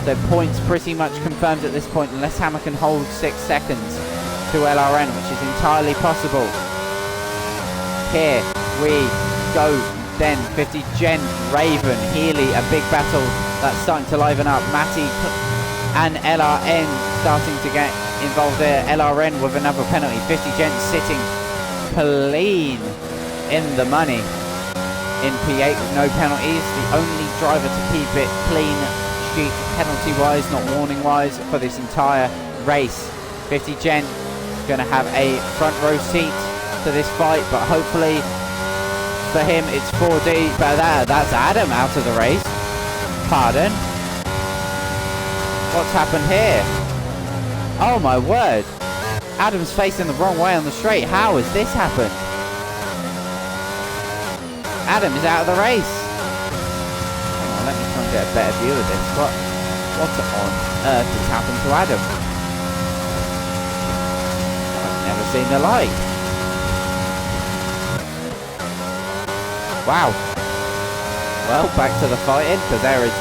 So points pretty much confirmed at this point, unless Hammer can hold 6 seconds to LRN, which is entirely possible. Here we go then. 50 Gen, Raven, Healy, a big battle that's starting to liven up. Matty and LRN starting to get involved there. LRN with another penalty. 50 Gent sitting clean in the money in P8 with no penalties. The only driver to keep it clean sheet penalty-wise, not warning-wise, for this entire race. 50 Gent going to have a front row seat to this fight, but hopefully for him it's 4D. But that's Adam out of the race. Pardon? What's happened here? Oh my word. Adam's facing the wrong way on the straight. How has this happened? Adam is out of the race. Hang on, let me try and get a better view of this. What on earth has happened to Adam? I've never seen the like. Wow. Well, back to the fighting, because there is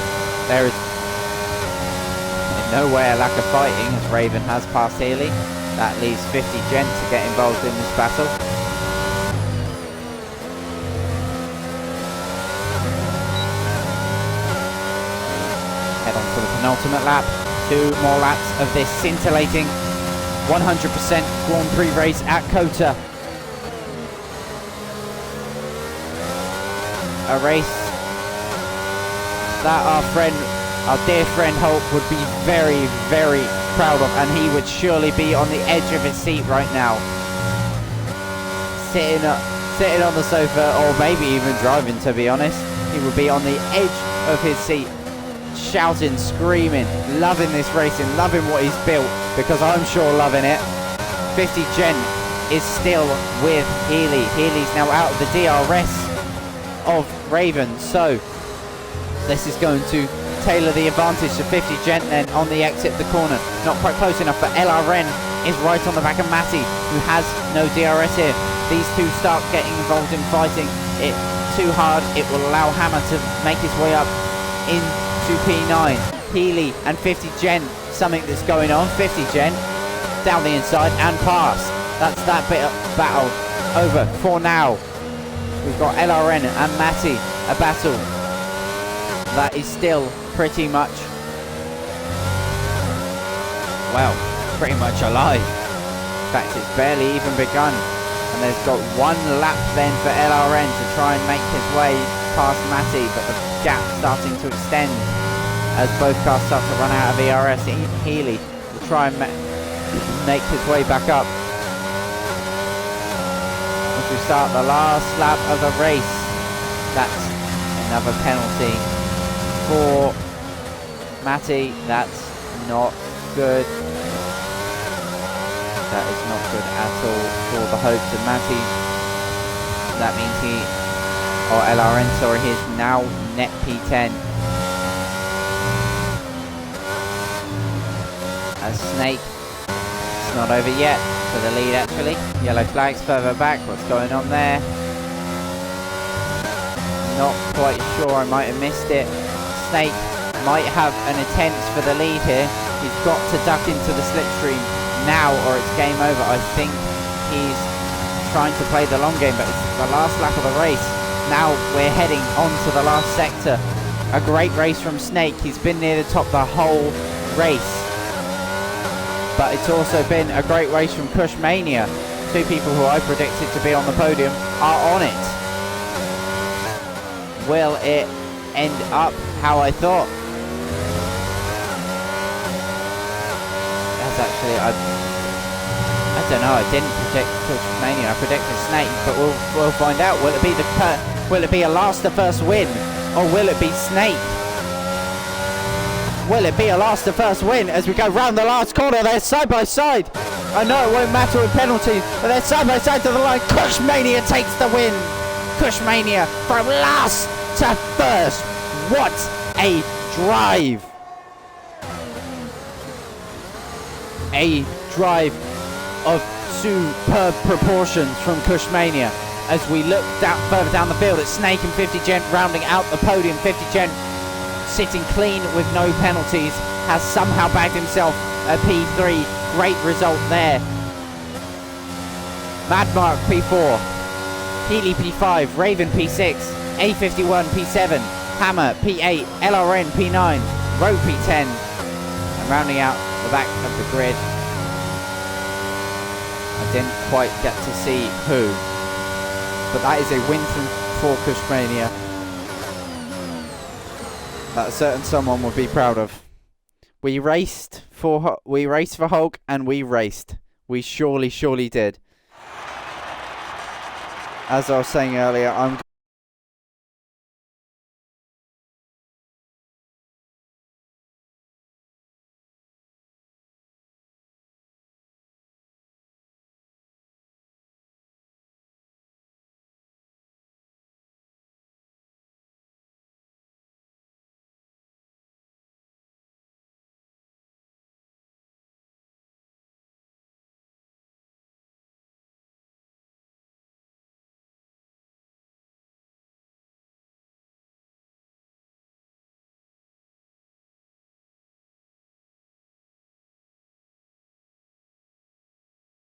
in no way a lack of fighting as Raven has passed Healy. That leaves 50 Gent to get involved in this battle. Head on to the penultimate lap. 2 more laps of this scintillating 100% Grand Prix race at COTA. A race that our dear friend Holt would be very, very proud of, and he would surely be on the edge of his seat right now. Sitting on the sofa, or maybe even driving, to be honest. He would be on the edge of his seat, shouting, screaming, loving this racing, loving what he's built, because I'm sure loving it. 50 Gent is still with Healy. Healy's now out of the DRS of Raven, so this is going to tailor the advantage to 50 Gent then on the exit the corner. Not quite close enough, but LRN is right on the back of Matty, who has no DRS here. These two start getting involved in fighting it too hard. It will allow Hammer to make his way up into P9. Healy and 50 Gent, something that's going on. 50 Gent down the inside and past. That's that bit of battle over for now. We've got LRN and Matty, a battle that is still pretty much, well, pretty much alive. In fact, it's barely even begun. And there's got 1 lap then for LRN to try and make his way past Matty, but the gap starting to extend as both cars start to run out of ERS. Healy will try and make his way back up as we start the last lap of the race. That's another penalty for Matty. That's not good. That is not good at all for the hopes of Matty. That means LRN, sorry, he is now net P10. As Snake, it's not over yet for the lead actually. Yellow flags further back. What's going on there? Not quite sure, I might have missed it. Snake might have an attempt for the lead here. He's got to duck into the slipstream now or it's game over. I think he's trying to play the long game, but it's the last lap of the race. Now we're heading on to the last sector. A great race from Snake. He's been near the top the whole race. But it's also been a great race from Cushmania. 2 people who I predicted to be on the podium are on it. Will it end up how I thought? That's actually, I don't know. I didn't predict Cushmania. I predicted Snake, but we'll find out. Will it be a last to first win, or will it be Snake? Will it be a last to first win as we go round the last corner? They're side by side. I know it won't matter with penalties, but they're side by side to the line. Cushmania takes the win. Cushmania from last to first. What a drive. A drive of superb proportions from Cushmania. As we look further down the field at Snake and 50 Gent rounding out the podium. 50 Gent sitting clean with no penalties, has somehow bagged himself a P3. Great result there. Madmark P4, Healy P5, Raven P6, A51 P7, Hammer P8, LRN P9, Road P10. And rounding out the back of the grid, I didn't quite get to see who, but that is a win for Cushmania that a certain someone would be proud of. We raced for Hulk, and we raced. We surely did. As I was saying earlier, I'm